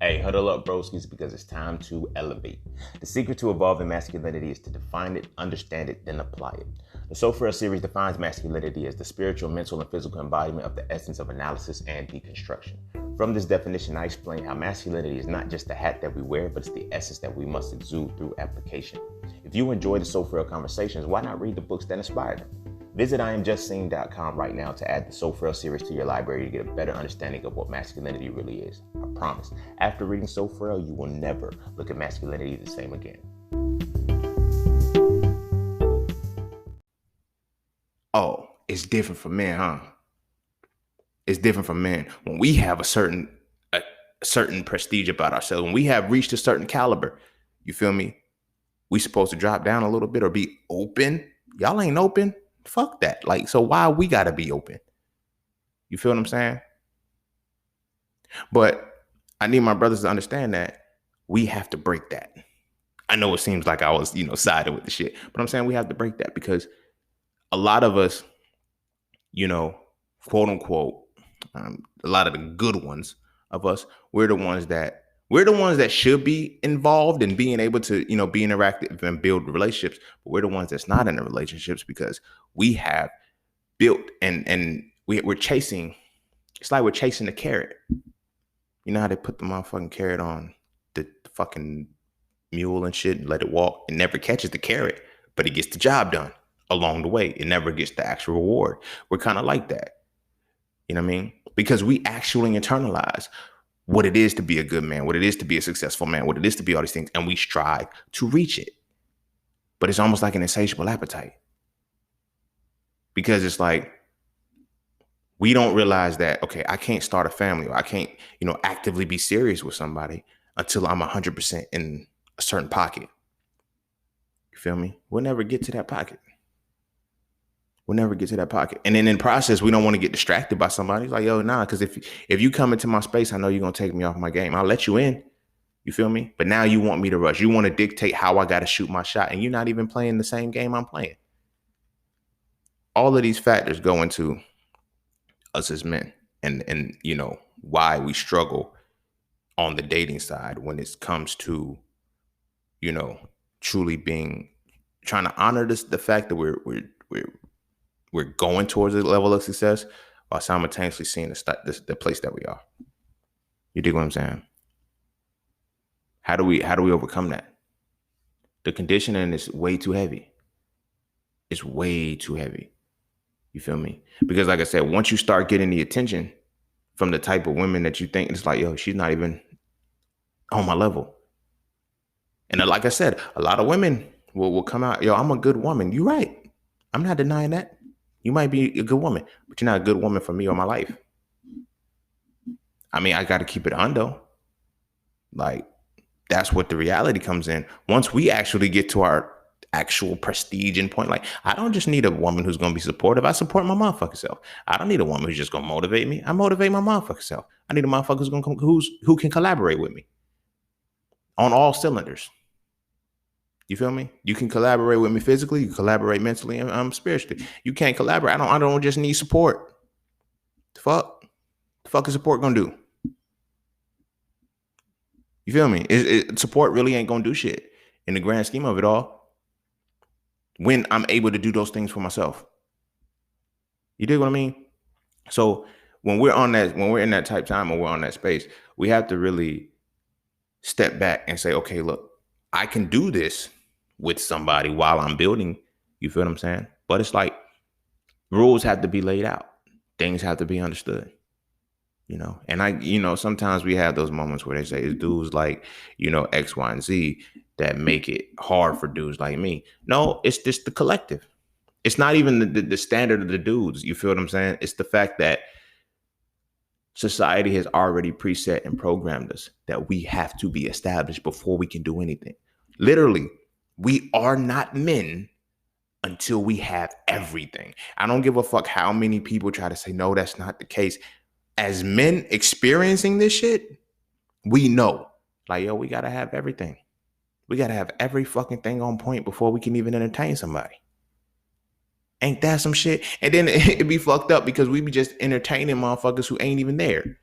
Hey, huddle up, broskies, because it's time to elevate. The secret to evolving masculinity is to define it, understand it, then apply it. The So Frail series defines masculinity as the spiritual, mental, and physical embodiment of the essence of analysis and deconstruction. From this definition, I explain how masculinity is not just the hat that we wear, but it's the essence that we must exude through application. If you enjoy the So Frail conversations, why not read the books that inspired them? Visit IamJustSeen.com right now to add the So Frail series to your library to get a better understanding of what masculinity really is. I promise, after reading So Frail, you will never look at masculinity the same again. Oh, it's different for men, huh? It's different for men. When we have a certain prestige about ourselves, when we have reached a certain caliber, you feel me? We supposed to drop down a little bit or be open. Y'all ain't open. Fuck that. Like, so why we gotta be open? You feel what I'm saying? But I need my brothers to understand that we have to break that. I know it seems like I was, siding with the shit, but I'm saying we have to break that because a lot of us, quote unquote, a lot of the good ones of us, we're the ones that should be involved in being able to, be interactive and build relationships. But we're the ones that's not in the relationships because we have built and we're chasing. It's like we're chasing the carrot. You know how they put the motherfucking carrot on the fucking mule and shit and let it walk? It never catches the carrot, but it gets the job done along the way. It never gets the actual reward. We're kind of like that. You know what I mean? Because we actually internalize what it is to be a good man, what it is to be a successful man, what it is to be all these things, and we strive to reach it. But it's almost like an insatiable appetite. Because it's like, we don't realize that, okay, I can't start a family or I can't, actively be serious with somebody until I'm 100% in a certain pocket. You feel me? We'll never get to that pocket. And then in the process, we don't want to get distracted by somebody. It's like, yo, nah, because if you come into my space, I know you're going to take me off my game. I'll let you in. You feel me? But now you want me to rush. You want to dictate how I got to shoot my shot. And you're not even playing the same game I'm playing. All of these factors go into us as men and why we struggle on the dating side when it comes to, truly trying to honor the fact that we're going towards a level of success while simultaneously seeing the place that we are. You dig what I'm saying? How do we overcome that? The conditioning is way too heavy. It's way too heavy. You feel me? Because like I said, once you start getting the attention from the type of women that you think, it's like, yo, she's not even on my level. And like I said, a lot of women will come out, yo, I'm a good woman. You're right. I'm not denying that. You might be a good woman, but you're not a good woman for me or my life. I mean, I got to keep it hundo. Like, that's what the reality comes in. Once we actually get to our actual prestige and point, like, I don't just need a woman who's going to be supportive. I support my motherfucking self. I don't need a woman who's just going to motivate me. I motivate my motherfucking self. I need a motherfucker who can collaborate with me on all cylinders. You feel me? You can collaborate with me physically. You can collaborate mentally and spiritually. You can't collaborate. I don't just need support. The fuck is support gonna do? You feel me? Support really ain't gonna do shit in the grand scheme of it all when I'm able to do those things for myself. You dig what I mean? So when we're in that type time and we're on that space, we have to really step back and say, okay, look, I can do this with somebody while I'm building. You feel what I'm saying? But it's like rules have to be laid out. Things have to be understood. And sometimes we have those moments where they say it's dudes like, X, Y, and Z that make it hard for dudes like me. No, it's just the collective. It's not even the standard of the dudes. You feel what I'm saying? It's the fact that society has already preset and programmed us that we have to be established before we can do anything. Literally, we are not men until we have everything. I don't give a fuck how many people try to say, no, that's not the case. As men experiencing this shit, we know, like, yo, we got to have everything. We got to have every fucking thing on point before we can even entertain somebody. Ain't that some shit? And then it'd be fucked up because we be just entertaining motherfuckers who ain't even there.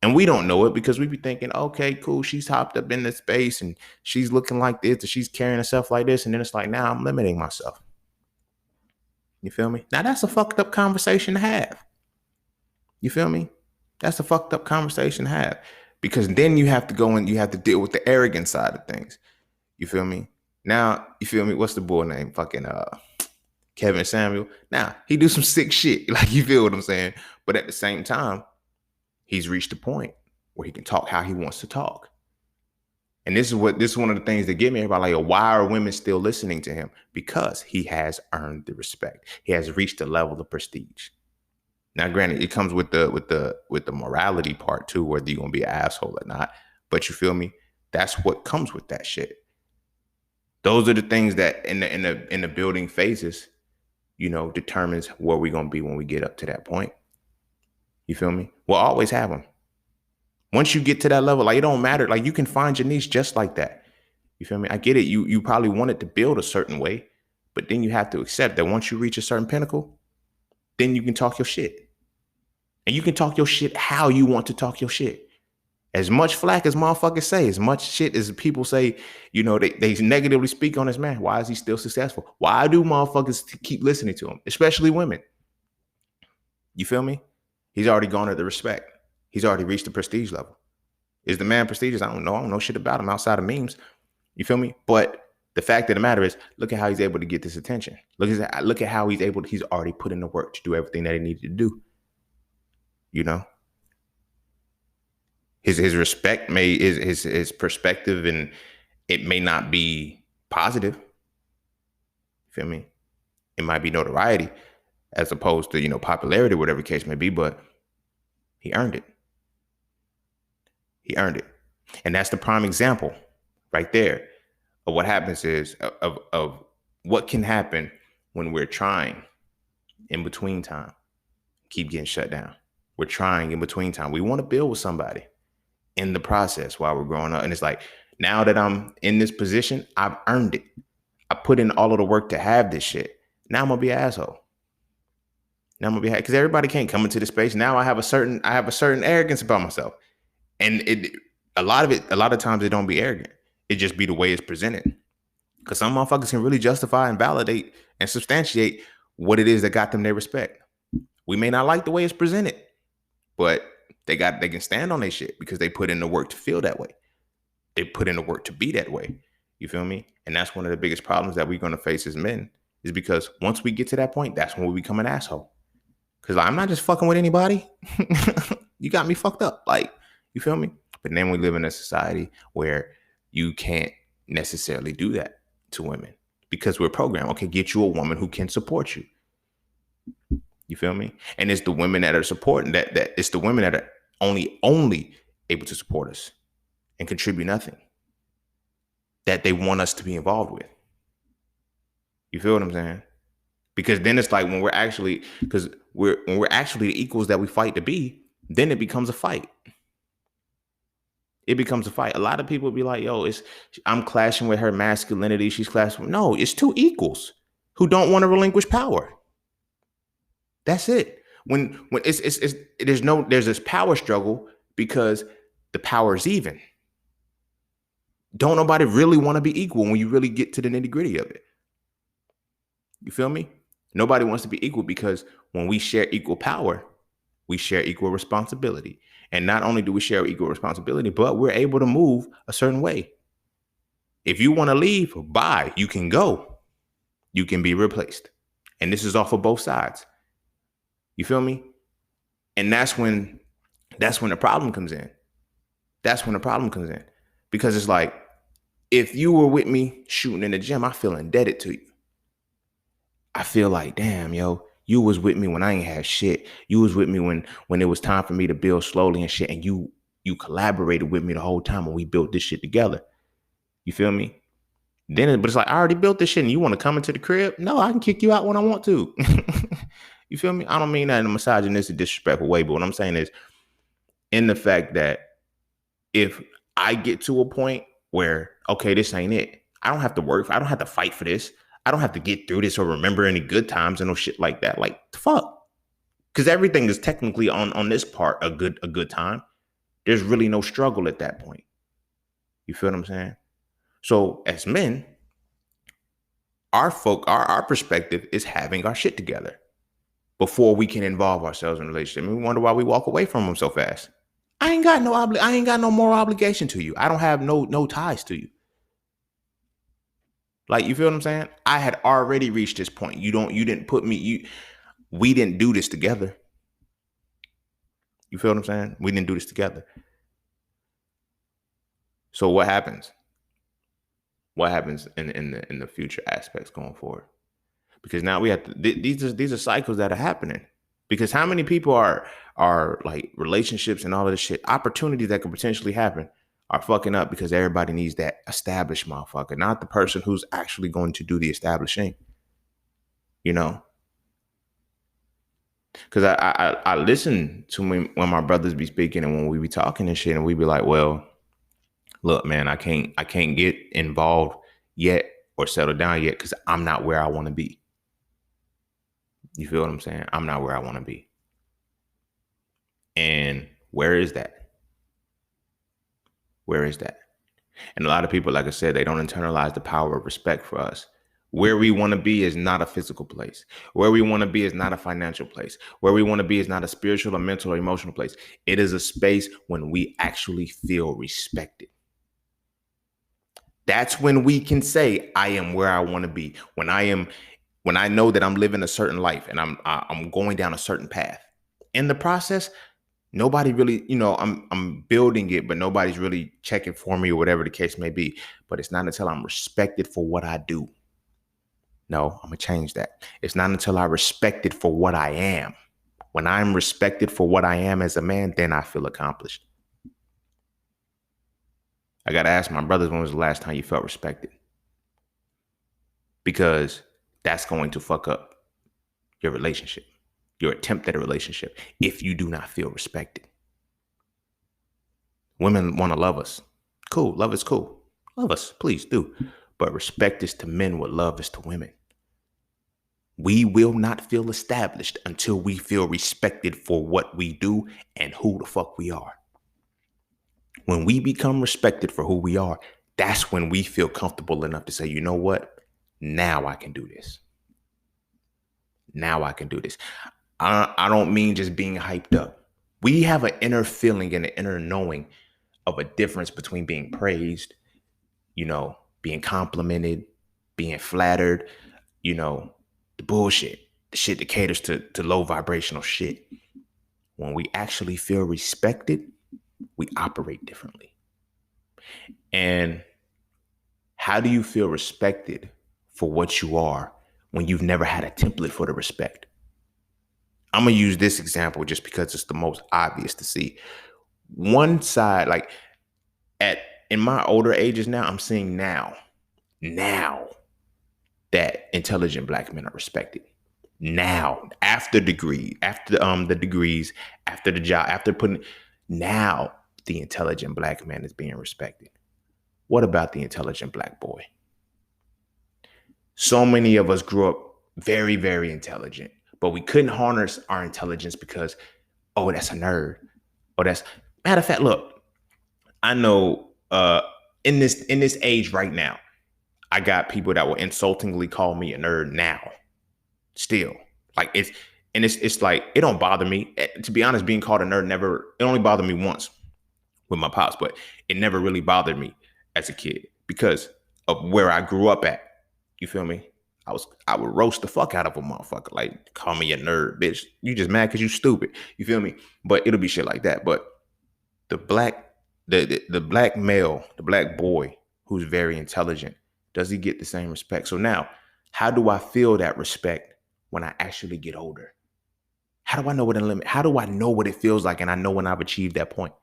And we don't know it because we be thinking, okay, cool, she's hopped up in this space and she's looking like this, or she's carrying herself like this. And then it's like, now I'm limiting myself. You feel me? Now that's a fucked up conversation to have. You feel me? That's a fucked up conversation to have. Because then you have to go and you have to deal with the arrogant side of things. You feel me? Now, you feel me? What's the boy name? Fucking Kevin Samuel. Now, he do some sick shit. Like, you feel what I'm saying? But at the same time, he's reached a point where he can talk how he wants to talk. And this is one of the things that get me about, like, why are women still listening to him? Because he has earned the respect. He has reached a level of prestige. Now, granted, it comes with the morality part too, whether you're gonna be an asshole or not. But you feel me? That's what comes with that shit. Those are the things that in the building phases, determines where we're gonna be when we get up to that point. You feel me? We'll always have them. Once you get to that level, like, it don't matter. Like, you can find your niche just like that. You feel me? I get it. You probably wanted to build a certain way, but then you have to accept that once you reach a certain pinnacle, then you can talk your shit. And you can talk your shit how you want to talk your shit. As much flack as motherfuckers say, as much shit as people say, they negatively speak on this man. Why is he still successful? Why do motherfuckers keep listening to him? Especially women. You feel me? He's already garnered the respect. He's already reached the prestige level. Is the man prestigious? I don't know. I don't know shit about him outside of memes. You feel me? But the fact of the matter is, look at how he's able to get this attention. Look at how he's already put in the work to do everything that he needed to do. His respect his perspective, and it may not be positive. You feel me? It might be notoriety as opposed to, popularity, whatever the case may be, but he earned it. He earned it. And that's the prime example right there of what happens is of what can happen when we're trying in between time, keep getting shut down. We're trying in between time. We want to build with somebody in the process while we're growing up. And it's like, now that I'm in this position, I've earned it. I put in all of the work to have this shit. Now I'm gonna be an asshole. Now I'm gonna be, because everybody can't come into this space. Now I have a certain arrogance about myself. And a lot of times it don't be arrogant. It just be the way it's presented. Because some motherfuckers can really justify and validate and substantiate what it is that got them their respect. We may not like the way it's presented, but they can stand on their shit because they put in the work to feel that way. They put in the work to be that way. You feel me? And that's one of the biggest problems that we're going to face as men, is because once we get to that point, that's when we become an asshole. Because I'm not just fucking with anybody. You got me fucked up. Like, you feel me? But then we live in a society where you can't necessarily do that to women because we're programmed. Okay, get you a woman who can support you. You feel me? And it's the women that are supporting that it's the women that are only able to support us and contribute nothing that they want us to be involved with. You feel what I'm saying? Because then it's like when we're actually because we're actually the equals that we fight to be, then it becomes a fight. It becomes a fight. A lot of people be like, yo, I'm clashing with her masculinity. She's clashing with no, it's two equals who don't want to relinquish power. That's it. When it's there's this power struggle because the power is even. Don't nobody really want to be equal when you really get to the nitty-gritty of it. You feel me? Nobody wants to be equal because when we share equal power, we share equal responsibility. And not only do we share equal responsibility, but we're able to move a certain way. If you want to leave, bye. You can go. You can be replaced. And this is off of both sides. You feel me? And that's when the problem comes in. That's when the problem comes in. Because it's like, if you were with me shooting in the gym, I feel indebted to you. I feel like, damn, yo, you was with me when I ain't had shit. You was with me when it was time for me to build slowly and shit. And you collaborated with me the whole time when we built this shit together. You feel me? But it's like, I already built this shit and you want to come into the crib? No, I can kick you out when I want to. You feel me? I don't mean that in a misogynistic, disrespectful way, but what I'm saying is in the fact that if I get to a point where, okay, this ain't it, I don't have to work. I don't have to fight for this. I don't have to get through this or remember any good times and no shit like that. Like, fuck. Because everything is technically on this part a good time. There's really no struggle at that point. You feel what I'm saying? So as men, our perspective is having our shit together before we can involve ourselves in a relationship. And we wonder why we walk away from them so fast. I ain't got no moral obligation to you. I don't have no ties to you. Like, you feel what I'm saying? I had already reached this point. We didn't do this together. You feel what I'm saying? We didn't do this together. So what happens? What happens in the future aspects going forward? Because now we have to, these are cycles that are happening. Because how many people are like relationships and all of this shit, opportunities that could potentially happen are fucking up because everybody needs that established motherfucker, not the person who's actually going to do the establishing. You know? Because I listen to when my brothers be speaking and when we be talking and shit, and we be like, well, look, man, I can't get involved yet or settle down yet because I'm not where I want to be. You feel what I'm saying? I'm not where I want to be. And where is that? Where is that? And a lot of people, like I said, they don't internalize the power of respect for us. Where we want to be is not a physical place. Where we want to be is not a financial place. Where we want to be is not a spiritual or mental or emotional place. It is a space when we actually feel respected. That's when we can say, I am where I want to be. When I know that I'm living a certain life and I'm going down a certain path. In the process, nobody really, I'm building it, but nobody's really checking for me or whatever the case may be. But it's not until I'm respected for what I do. No, I'm going to change that. It's not until I'm respected for what I am. When I'm respected for what I am as a man, then I feel accomplished. I got to ask my brothers, when was the last time you felt respected? Because that's going to fuck up your relationship, your attempt at a relationship, if you do not feel respected. Women want to love us. Cool. Love is cool. Love us. Please do. But respect is to men what love is to women. We will not feel established until we feel respected for what we do and who the fuck we are. When we become respected for who we are, that's when we feel comfortable enough to say, you know what? Now I can do this. Now I can do this. I don't mean just being hyped up. We have an inner feeling and an inner knowing of a difference between being praised, being complimented, being flattered, the bullshit, the shit that caters to low vibrational shit. When we actually feel respected, we operate differently. And how do you feel respected for what you are when you've never had a template for the respect? I'm gonna use this example just because it's the most obvious to see. One side, like at in my older ages now, I'm seeing now that intelligent black men are respected. Now, after the degrees, after the job, after putting now the intelligent black man is being respected. What about the intelligent black boy? So many of us grew up very, very intelligent, but we couldn't harness our intelligence because, oh, that's a nerd. Oh, that's matter of fact, look, I know in this age right now, I got people that will insultingly call me a nerd now. Still. Like it's like it don't bother me. To be honest, being called a nerd never it only bothered me once with my pops, but it never really bothered me as a kid because of where I grew up at. You feel me? I would roast the fuck out of a motherfucker. Like, call me a nerd, bitch. You just mad because you stupid. You feel me? But it'll be shit like that. But the black, the black male, the black boy who's very intelligent, does he get the same respect? So now, how do I feel that respect when I actually get older? How do I know what a limit? How do I know what it feels like? And I know when I've achieved that point.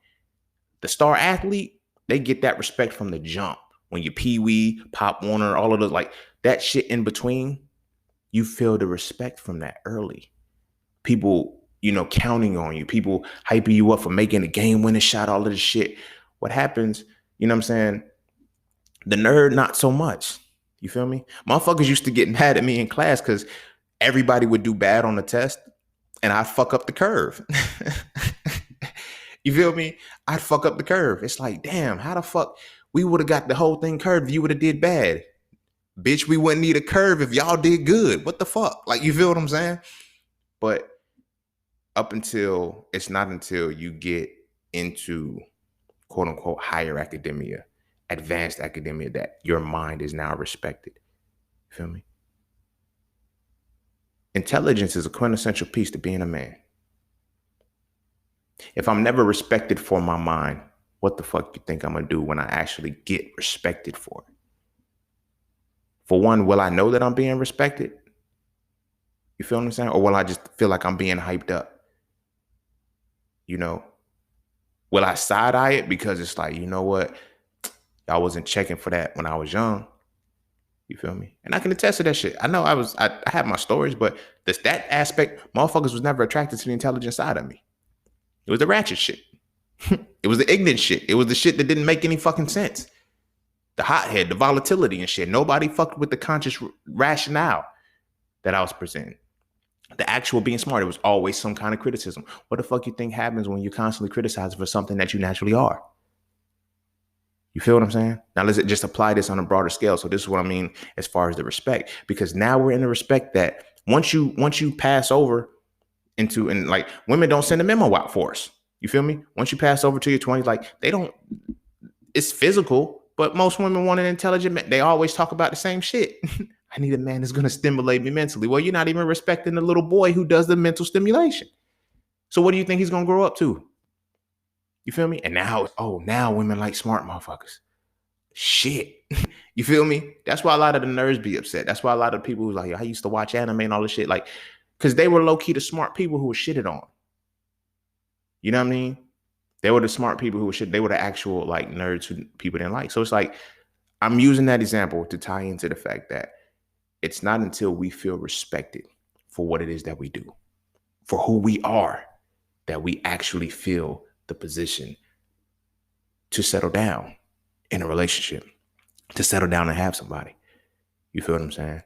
The star athlete, they get that respect from the jump. When you Pee Wee, Pop Warner, all of those, like that shit in between, you feel the respect from that early. People, counting on you, people hyping you up for making a game winning shot, all of this shit. What happens, you know what I'm saying? The nerd, not so much. You feel me? Motherfuckers used to get mad at me in class because everybody would do bad on the test and I'd fuck up the curve. You feel me? I'd fuck up the curve. It's like, damn, how the fuck we would have got the whole thing curved if you would have did bad. Bitch, we wouldn't need a curve if y'all did good. What the fuck? Like, you feel what I'm saying? But it's not until you get into quote unquote higher academia, advanced academia, that your mind is now respected. You feel me? Intelligence is a quintessential piece to being a man. If I'm never respected for my mind, what the fuck you think I'm gonna do when I actually get respected for it? For one, will I know that I'm being respected? You feel what I'm saying? Or will I just feel like I'm being hyped up? Will I side eye it because it's like, you know what? I wasn't checking for that when I was young. You feel me? And I can attest to that shit. I know I had my stories, but that aspect, motherfuckers was never attracted to the intelligent side of me. It was the ratchet shit. It was the ignorant shit. It was the shit that didn't make any fucking sense. The hothead, the volatility and shit. Nobody fucked with the conscious rationale that I was presenting. The actual being smart, it was always some kind of criticism. What the fuck you think happens when you constantly criticize for something that you naturally are? You feel what I'm saying? Now let's just apply this on a broader scale. So this is what I mean as far as the respect, because now we're in the respect that once you pass over into, and like women don't send a memo out for us. You feel me? Once you pass over to your 20s, like it's physical, but most women want an intelligent man. They always talk about the same shit. I need a man that's going to stimulate me mentally. Well, you're not even respecting the little boy who does the mental stimulation. So what do you think he's going to grow up to? You feel me? And now women like smart motherfuckers. Shit. You feel me? That's why a lot of the nerds be upset. That's why a lot of people who's like, I used to watch anime and all this shit, like, because they were low-key the smart people who were shitted on. You know what I mean? They were the smart people who were shit. They were the actual like nerds who people didn't like. So it's like, I'm using that example to tie into the fact that it's not until we feel respected for what it is that we do, for who we are, that we actually feel the position to settle down in a relationship, to settle down and have somebody. You feel what I'm saying?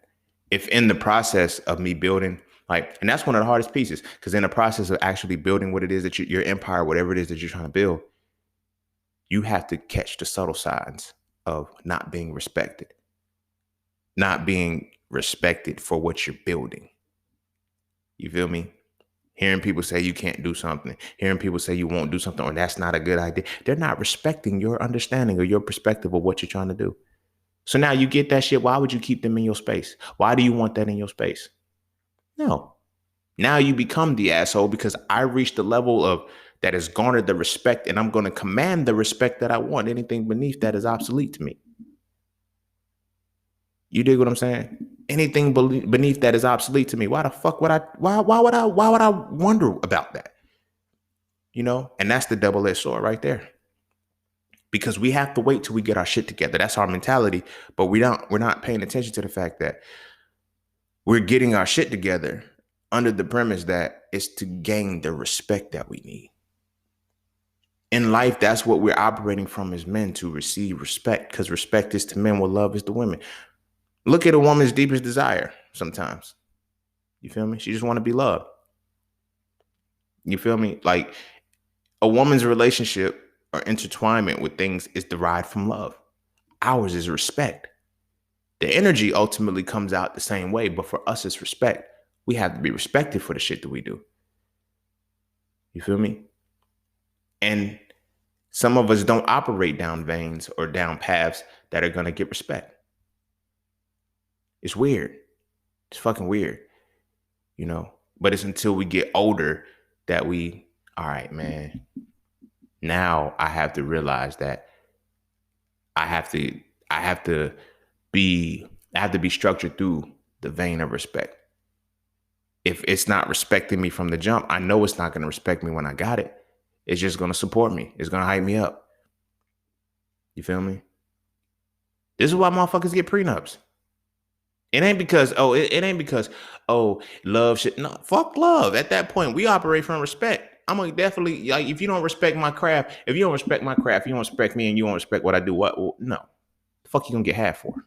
If in the process of me building, and that's one of the hardest pieces, because in the process of actually building what it is that your empire, whatever it is that you're trying to build, you have to catch the subtle signs of not being respected for what you're building. You feel me? Hearing people say you can't do something, hearing people say you won't do something, or that's not a good idea. They're not respecting your understanding or your perspective of what you're trying to do. So now you get that shit. Why would you keep them in your space? Why do you want that in your space? No. Now you become the asshole because I reached the level of that has garnered the respect, and I'm going to command the respect that I want. Anything beneath that is obsolete to me. You dig what I'm saying? Anything beneath that is obsolete to me. Why the fuck would I? Why would I wonder about that? And that's the double-edged sword right there. Because we have to wait till we get our shit together. That's our mentality. But we're not paying attention to the fact that we're getting our shit together under the premise that it's to gain the respect that we need. In life, that's what we're operating from as men, to receive respect, because respect is to men what love is to women. Look at a woman's deepest desire sometimes. You feel me? She just want to be loved. You feel me? Like, a woman's relationship or intertwinement with things is derived from love. Ours is respect. The energy ultimately comes out the same way, but for us, it's respect. We have to be respected for the shit that we do. You feel me? And some of us don't operate down veins or down paths that are going to get respect. It's weird. It's fucking weird, But it's until we get older that all right, man, now I have to realize that I have to be structured through the vein of respect. If it's not respecting me from the jump, I know it's not going to respect me when I got it. It's just going to support me. It's going to hype me up. You feel me? This is why motherfuckers get prenups. It ain't because, love shit. No, fuck love. At that point, we operate from respect. I'm going to definitely, like, if you don't respect my craft, you don't respect me, and you don't respect what I do, no. The fuck you going to get half for?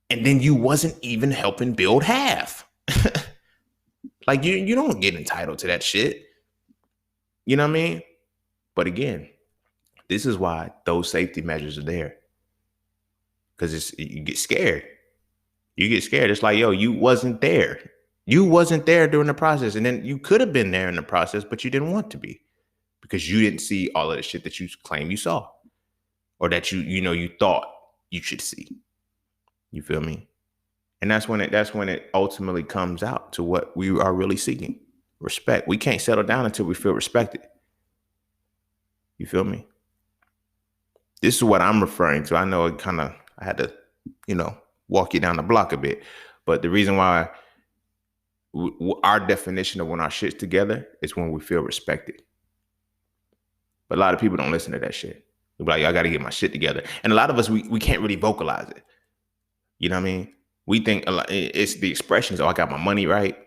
And then you wasn't even helping build half. Like, you don't get entitled to that shit. You know what I mean? But again, this is why those safety measures are there. Because you get scared. You get scared. It's like, yo, you wasn't there. You wasn't there during the process. And then you could have been there in the process, but you didn't want to be. Because you didn't see all of the shit that you claim you saw. Or that you thought you should see. You feel me? And that's when it ultimately comes out to what we are really seeking. Respect. We can't settle down until we feel respected. You feel me? This is what I'm referring to. I know I had to, walk you down the block a bit. But the reason why our definition of when our shit's together is when we feel respected. But a lot of people don't listen to that shit. They're like, I got to get my shit together. And a lot of us, we can't really vocalize it. You know what I mean? We think it's the expressions. Oh, I got my money right.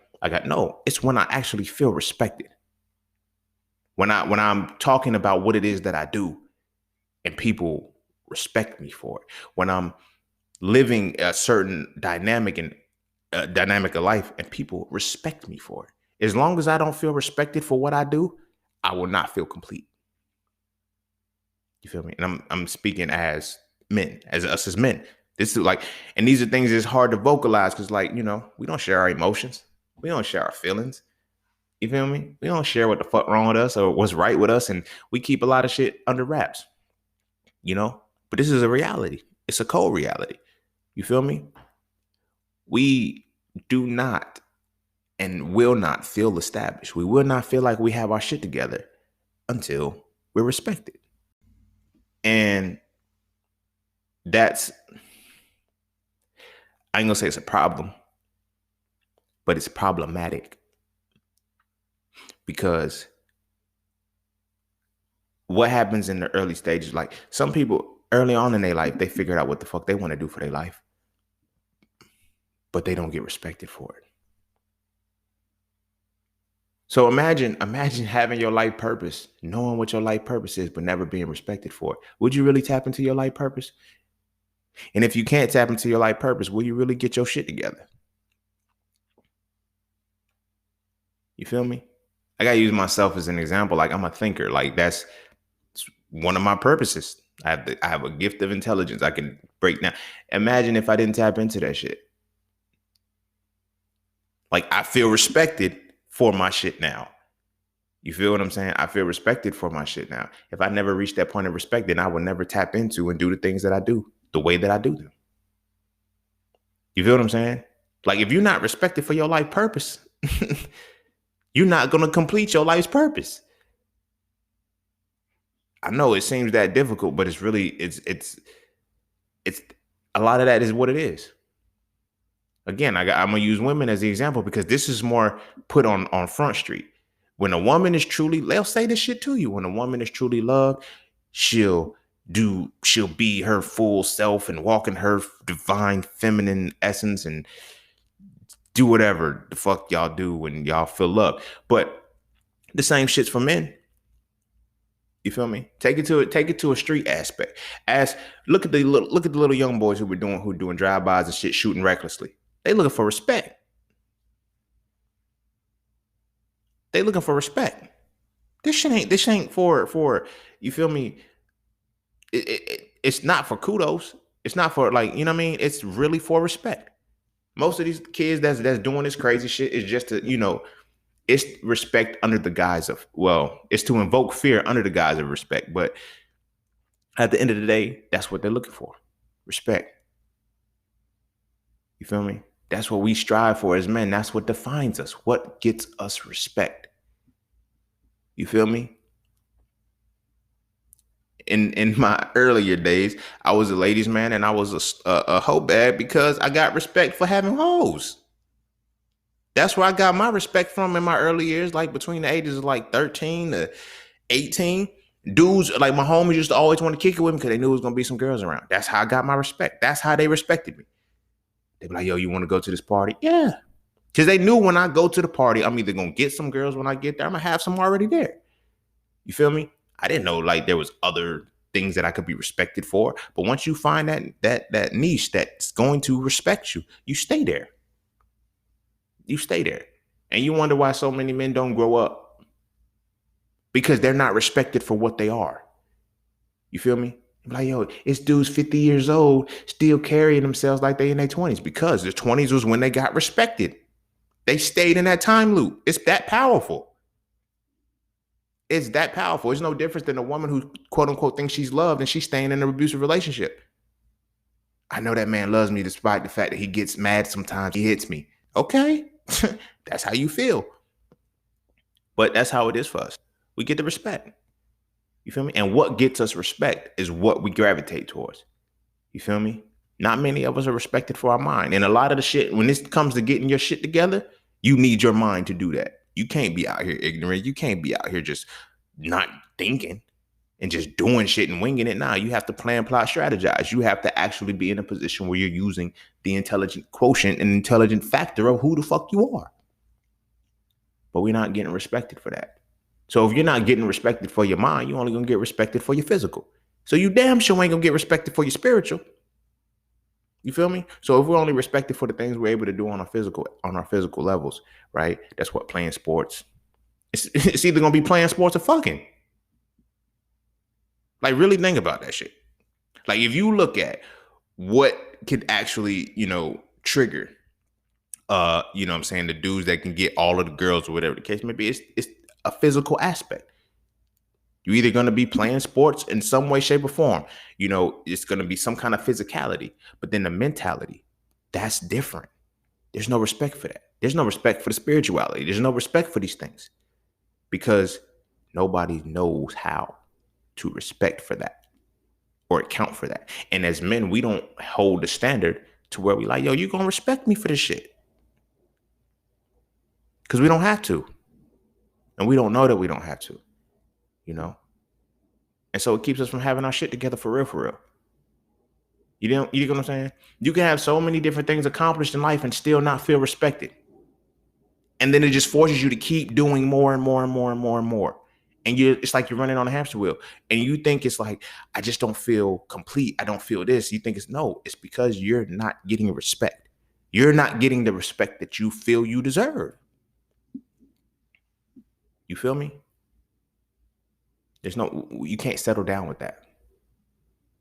No, it's when I actually feel respected. When I'm talking about what it is that I do and people respect me for it. When I'm living a certain dynamic of life and people respect me for it. As long as I don't feel respected for what I do, I will not feel complete. You feel me? And I'm speaking as men, as us as men. This is like, and these are things that's hard to vocalize because, like, we don't share our emotions. We don't share our feelings. You feel me? We don't share what the fuck wrong with us or what's right with us. And we keep a lot of shit under wraps, But this is a reality. It's a cold reality. You feel me? We do not and will not feel established. We will not feel like we have our shit together until we're respected. And that's, I ain't gonna say it's a problem, but it's problematic. Because what happens in the early stages, like some people early on in their life, they figure out what the fuck they want to do for their life, but they don't get respected for it. So imagine having your life purpose, knowing what your life purpose is, but never being respected for it. Would you really tap into your life purpose? And if you can't tap into your life purpose, will you really get your shit together? You feel me? I gotta use myself as an example. Like, I'm a thinker. Like, that's one of my purposes. I have a gift of intelligence. I can break down. Imagine if I didn't tap into that shit. Like, I feel respected for my shit now. You feel what I'm saying? I feel respected for my shit now. If I never reached that point of respect, then I would never tap into and do the things that I do the way that I do them. You feel what I'm saying? Like, if you're not respected for your life purpose, you're not going to complete your life's purpose. I know it seems that difficult, but it's really, it's a lot of that is what it is. Again, I'm gonna use women as the example because this is more put on Front Street. When a woman is truly, they'll say this shit to you. When a woman is truly loved, she'll she'll be her full self and walk in her divine feminine essence and do whatever the fuck y'all do when y'all feel love. But the same shit's for men. You feel me? Take it to a street aspect. As look at the little young boys who doing drive-bys and shit, shooting recklessly. They looking for respect. They looking for respect. This ain't for you feel me? It's not for kudos. It's not for like, you know what I mean? It's really for respect. Most of these kids that's doing this crazy shit is just to, it's respect under the guise of, well, it's to invoke fear under the guise of respect. But at the end of the day, that's what they're looking for. Respect. You feel me? That's what we strive for as men. That's what defines us. What gets us respect? You feel me? In my earlier days, I was a ladies' man and I was a hoe bag because I got respect for having hoes. That's where I got my respect from in my early years, like between the ages of like 13 to 18. Dudes, like my homies used to always want to kick it with me because they knew it was going to be some girls around. That's how I got my respect. That's how they respected me. They'd be like, yo, you want to go to this party? Yeah. Because they knew when I go to the party, I'm either going to get some girls when I get there. I'm going to have some already there. You feel me? I didn't know like there was other things that I could be respected for. But once you find that niche that's going to respect you, you stay there. You stay there. And you wonder why so many men don't grow up. Because they're not respected for what they are. You feel me? Like, yo, it's dudes 50 years old still carrying themselves like they in their 20s because their 20s was when they got respected. They stayed in that time loop. It's that powerful. It's that powerful. It's no different than a woman who, quote unquote, thinks she's loved and she's staying in an abusive relationship. I know that man loves me despite the fact that he gets mad sometimes. He hits me. Okay. That's how you feel. But that's how it is for us. We get the respect. You feel me? And what gets us respect is what we gravitate towards. You feel me? Not many of us are respected for our mind. And a lot of the shit, when this comes to getting your shit together, you need your mind to do that. You can't be out here ignorant. You can't be out here just not thinking and just doing shit and winging it. Nah, you have to plan, plot, strategize. You have to actually be in a position where you're using the intelligent quotient and intelligent factor of who the fuck you are. But we're not getting respected for that. So if you're not getting respected for your mind, you're only going to get respected for your physical. So you damn sure ain't going to get respected for your spiritual. You feel me? So if we're only respected for the things we're able to do on our physical levels, right? That's what playing sports. It's either going to be playing sports or fucking. Like, really think about that shit. Like, if you look at what could actually, trigger, what I'm saying, the dudes that can get all of the girls or whatever the case may be, it's a physical aspect. You're either going to be playing sports in some way, shape, or form. It's going to be some kind of physicality. But then the mentality, that's different. There's no respect for that. There's no respect for the spirituality. There's no respect for these things because nobody knows how to respect for that or account for that. And as men, we don't hold the standard to where we like, yo, you going to respect me for this shit. Because we don't have to. And we don't know that we don't have to. And so it keeps us from having our shit together for real. You get what I'm saying? You can have so many different things accomplished in life and still not feel respected. And then it just forces you to keep doing more and more and more and more and more. And it's like you're running on a hamster wheel. And you think it's like, I just don't feel complete. I don't feel this. You think it's because you're not getting respect. You're not getting the respect that you feel you deserve. You feel me? You can't settle down with that.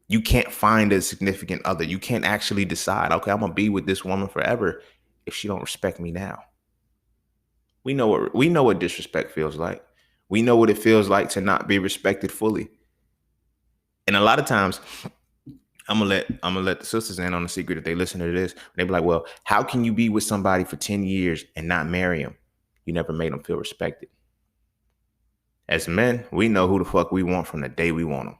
You can't find a significant other. You can't actually decide, okay, I'm going to be with this woman forever if she don't respect me now. We know what disrespect feels like. We know what it feels like to not be respected fully. And a lot of times, I'm gonna let the sisters in on the secret if they listen to this. They be like, well, how can you be with somebody for 10 years and not marry them? You never made them feel respected. As men, we know who the fuck we want from the day we want them.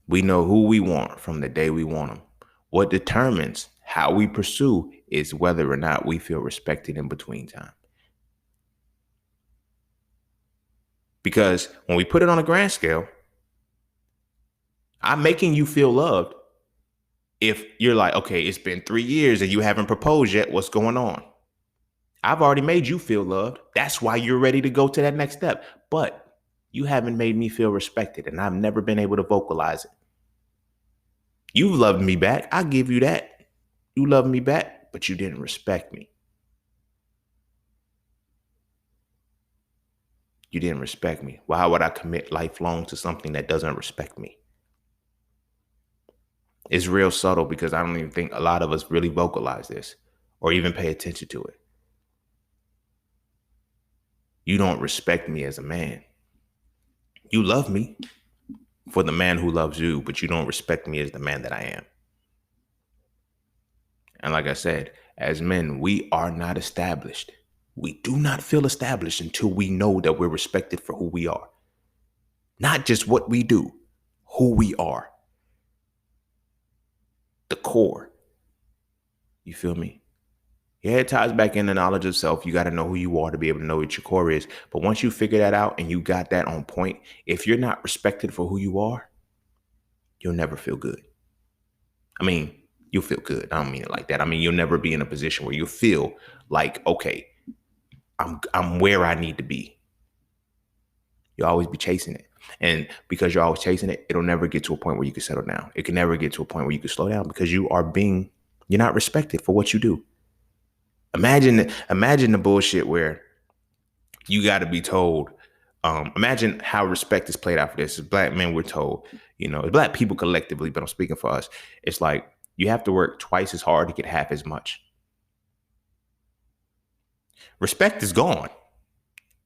We know who we want from the day we want them. What determines how we pursue is whether or not we feel respected in between time. Because when we put it on a grand scale, I'm making you feel loved. If you're like, okay, it's been 3 years and you haven't proposed yet, what's going on? I've already made you feel loved. That's why you're ready to go to that next step. But you haven't made me feel respected, and I've never been able to vocalize it. You've loved me back. I give you that. You love me back, but you didn't respect me. You didn't respect me. Why would I commit lifelong to something that doesn't respect me? It's real subtle because I don't even think a lot of us really vocalize this or even pay attention to it. You don't respect me as a man. You love me for the man who loves you, but you don't respect me as the man that I am. And like I said, as men, we are not established. We do not feel established until we know that we're respected for who we are. Not just what we do, who we are. The core. You feel me? Yeah, it ties back in the knowledge of self. You got to know who you are to be able to know what your core is. But once you figure that out and you got that on point, if you're not respected for who you are, you'll never feel good. I mean, you'll feel good. I don't mean it like that. I mean, you'll never be in a position where you feel like, okay, I'm where I need to be. You'll always be chasing it. And because you're always chasing it, it'll never get to a point where you can settle down. It can never get to a point where you can slow down because you're not respected for what you do. Imagine the bullshit where you got to be told. Imagine how respect is played out for this. As black men, we're told, as black people collectively, but I'm speaking for us. It's like you have to work twice as hard to get half as much. Respect is gone.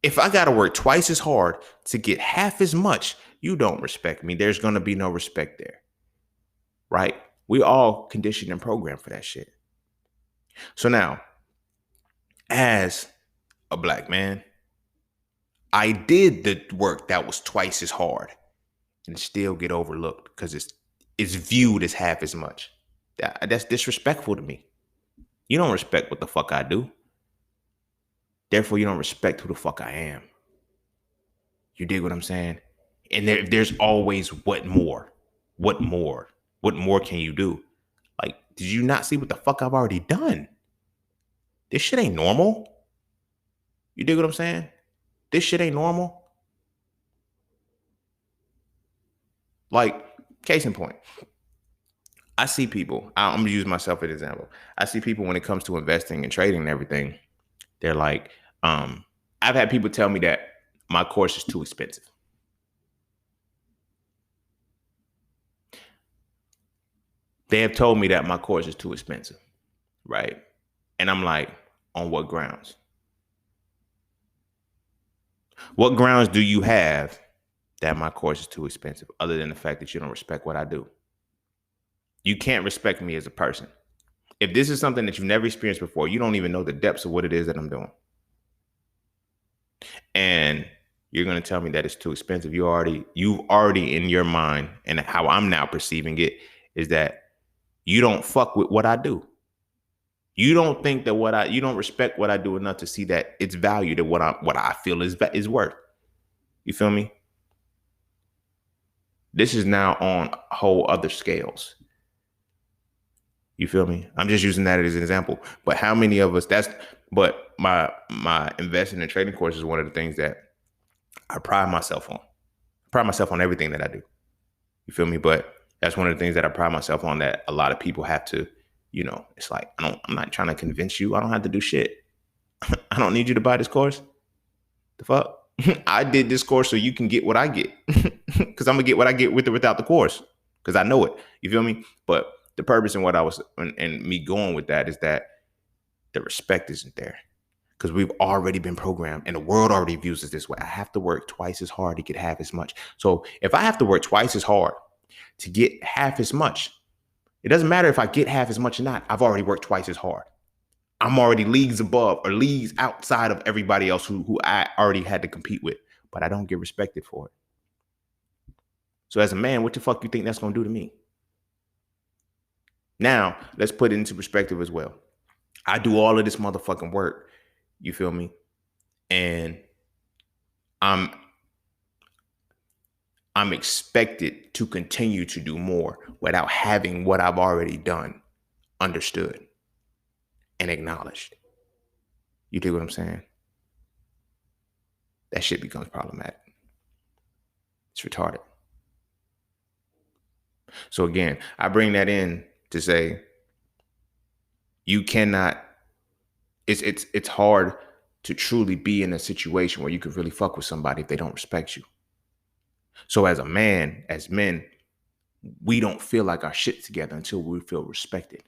If I got to work twice as hard to get half as much, you don't respect me. There's going to be no respect there. Right? We all conditioned and programmed for that shit. So now, as a black man, I did the work that was twice as hard and still get overlooked because it's viewed as half as much. That's disrespectful to me. You don't respect what the fuck I do. Therefore, you don't respect who the fuck I am. You dig what I'm saying? And there's always what more? What more? What more can you do? Like, did you not see what the fuck I've already done? This shit ain't normal. You dig what I'm saying? This shit ain't normal. Like, case in point. I see people, I'm going to use myself as an example. I see people when it comes to investing and trading and everything, they're like, I've had people tell me that my course is too expensive. They have told me that my course is too expensive, right? And I'm like, on what grounds? What grounds do you have that my course is too expensive, other than the fact that you don't respect what I do? You can't respect me as a person. If this is something that you've never experienced before, you don't even know the depths of what it is that I'm doing. And you're going to tell me that it's too expensive. You've already in your mind, and how I'm now perceiving it is that you don't fuck with what I do. You don't think that you don't respect what I do enough to see that it's valued at what I feel is worth. You feel me? This is now on whole other scales. You feel me? I'm just using that as an example. But how many of us but my investing and trading course is one of the things that I pride myself on. I pride myself on everything that I do. You feel me? But that's one of the things that I pride myself on that a lot of people have to, it's like, I'm not trying to convince you. I don't have to do shit. I don't need you to buy this course. The fuck? I did this course so you can get what I get. Because I'm going to get what I get with or without the course. Because I know it. You feel me? But the purpose and what I was, and me going with that is that the respect isn't there. Because we've already been programmed and the world already views us this way. I have to work twice as hard to get half as much. So if I have to work twice as hard to get half as much, it doesn't matter if I get half as much or not. I've already worked twice as hard. I'm already leagues above or leagues outside of everybody else who I already had to compete with, but I don't get respected for it. So as a man, what the fuck you think that's going to do to me? Now, let's put it into perspective as well. I do all of this motherfucking work. You feel me? And I'm I'm expected to continue to do more without having what I've already done understood and acknowledged. You dig what I'm saying? That shit becomes problematic. It's retarded. So again, I bring that in to say you cannot, it's hard to truly be in a situation where you could really fuck with somebody if they don't respect you. So as a man, as men, we don't feel like our shit together until we feel respected.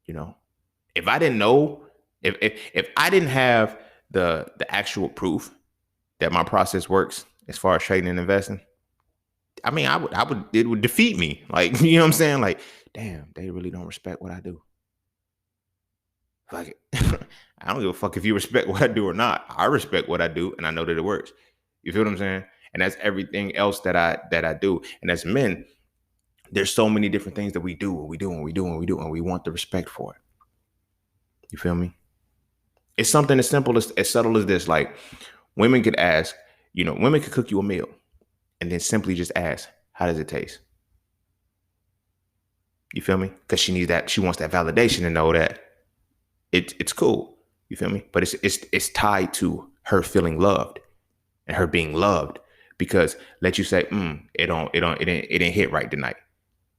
You know, if I didn't know, if I didn't have the actual proof that my process works as far as trading and investing, I mean, it would defeat me. Like, you know what I'm saying? Like, damn, they really don't respect what I do. Like, I don't give a fuck if you respect what I do or not. I respect what I do, and I know that it works. You feel what I'm saying? And that's everything else that I do. And as men, there's so many different things that we do, and we do, and we do, and we do, and we want the respect for it. You feel me? It's something as simple as subtle as this. Like, women could ask, women could cook you a meal, and then simply just ask, "How does it taste?" You feel me? Because she wants that validation to know that it's cool. You feel me? But it's tied to her feeling loved and her being loved. Because let you say, it didn't hit right tonight.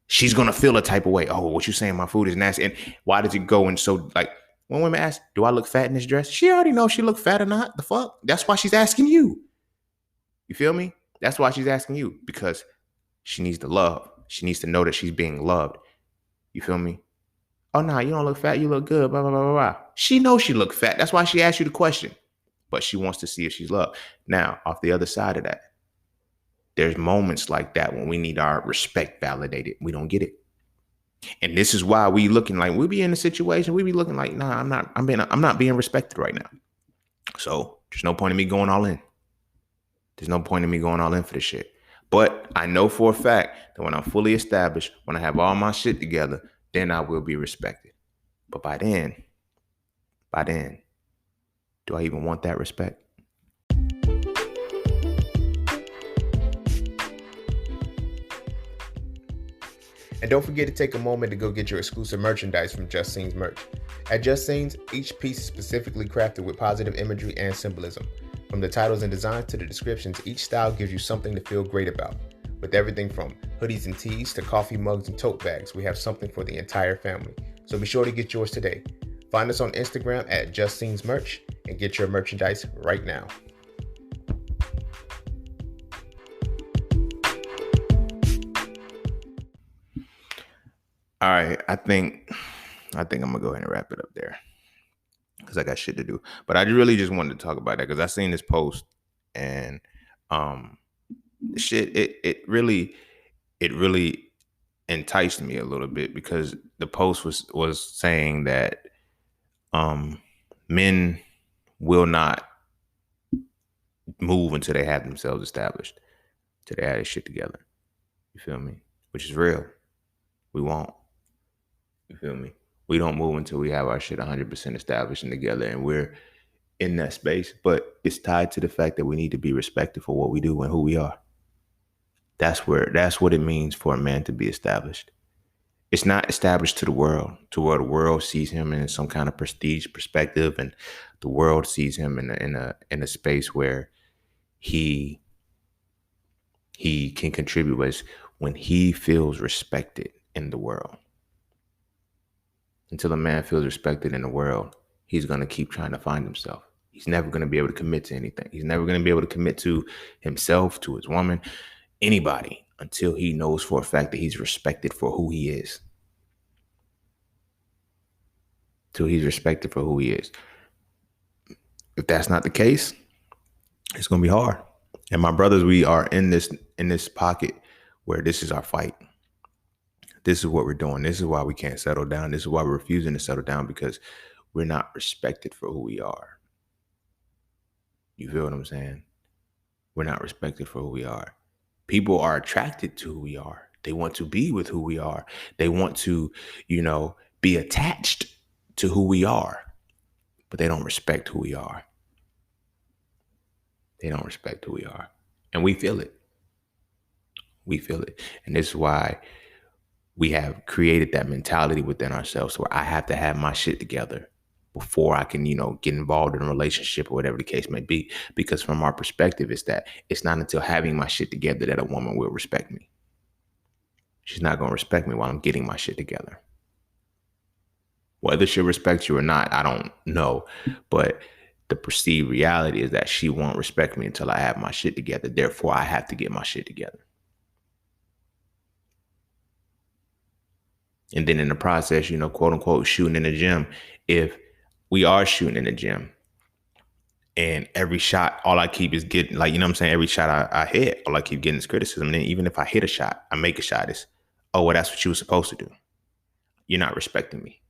She's gonna feel a type of way. Oh, what you saying? My food is nasty. And why does it go? And so, like, when women ask, "Do I look fat in this dress?" She already knows she look fat or not. The fuck? That's why she's asking you. You feel me? That's why she's asking you, because she needs the love. She needs to know that she's being loved. You feel me? Oh, no, you don't look fat. You look good. Blah, blah, blah, blah, blah. She knows she look fat. That's why she asked you the question. But she wants to see if she's loved. Now, off the other side of that, there's moments like that when we need our respect validated. We don't get it. And this is why we looking like we be in a situation, we be looking like, nah, I'm not being respected right now. So there's no point in me going all in. There's no point in me going all in for this shit. But I know for a fact that when I'm fully established, when I have all my shit together, then I will be respected. But by then, do I even want that respect? And don't forget to take a moment to go get your exclusive merchandise from Just Scenes merch. At Just Scenes, each piece is specifically crafted with positive imagery and symbolism. From the titles and designs to the descriptions, each style gives you something to feel great about. With everything from hoodies and tees to coffee mugs and tote bags, we have something for the entire family. So be sure to get yours today. Find us on Instagram at Just Scenes merch and get your merchandise right now. All right, I think I'm gonna go ahead and wrap it up there because I got shit to do. But I really just wanted to talk about that because I seen this post and shit. It really enticed me a little bit because the post was saying that men will not move until they have themselves established, until they have their shit together. You feel me? Which is real. We won't. You feel me? We don't move until we have our shit 100% established and together, and we're in that space. But it's tied to the fact that we need to be respected for what we do and who we are. That's what it means for a man to be established. It's not established to where the world sees him in some kind of prestige perspective, and the world sees him in a space where he can contribute. As when he feels respected in the world. Until a man feels respected in the world, he's going to keep trying to find himself. He's never going to be able to commit to anything. He's never going to be able to commit to himself, to his woman, anybody, until he knows for a fact that he's respected for who he is. Till he's respected for who he is. If that's not the case, it's going to be hard. And my brothers, we are in this pocket where this is our fight. This is what we're doing. This is why we can't settle down. This is why we're refusing to settle down, because we're not respected for who we are. You feel what I'm saying? We're not respected for who we are. People are attracted to who we are. They want to be with who we are. They want to, be attached to who we are, but they don't respect who we are. They don't respect who we are. And we feel it. We feel it. And this is why we have created that mentality within ourselves where I have to have my shit together before I can, get involved in a relationship or whatever the case may be. Because from our perspective, it's that it's not until having my shit together that a woman will respect me. She's not going to respect me while I'm getting my shit together. Whether she'll respect you or not, I don't know. But the perceived reality is that she won't respect me until I have my shit together. Therefore, I have to get my shit together. And then in the process, quote unquote, shooting in the gym, if we are shooting in the gym and every shot, all I keep is getting, like, what I'm saying? Every shot I hit, all I keep getting is criticism. And then even if I hit a shot, I make a shot, it's, oh, well, that's what you were supposed to do. You're not respecting me.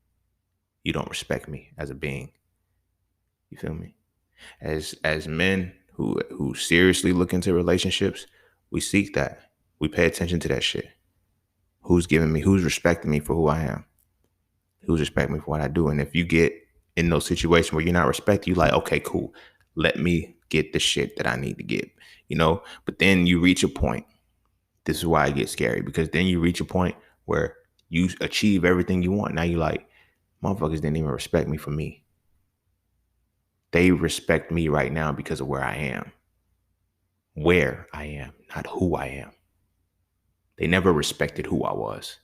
You don't respect me as a being. You feel me? As men who seriously look into relationships, we seek that. We pay attention to that shit. Who's respecting me for who I am? Who's respecting me for what I do? And if you get in those situations where you're not respected, you like, okay, cool. Let me get the shit that I need to get, But then you reach a point. This is why it gets scary, because then you reach a point where you achieve everything you want. Now you like, motherfuckers didn't even respect me for me. They respect me right now because of where I am. Where I am, not who I am. They never respected who I was.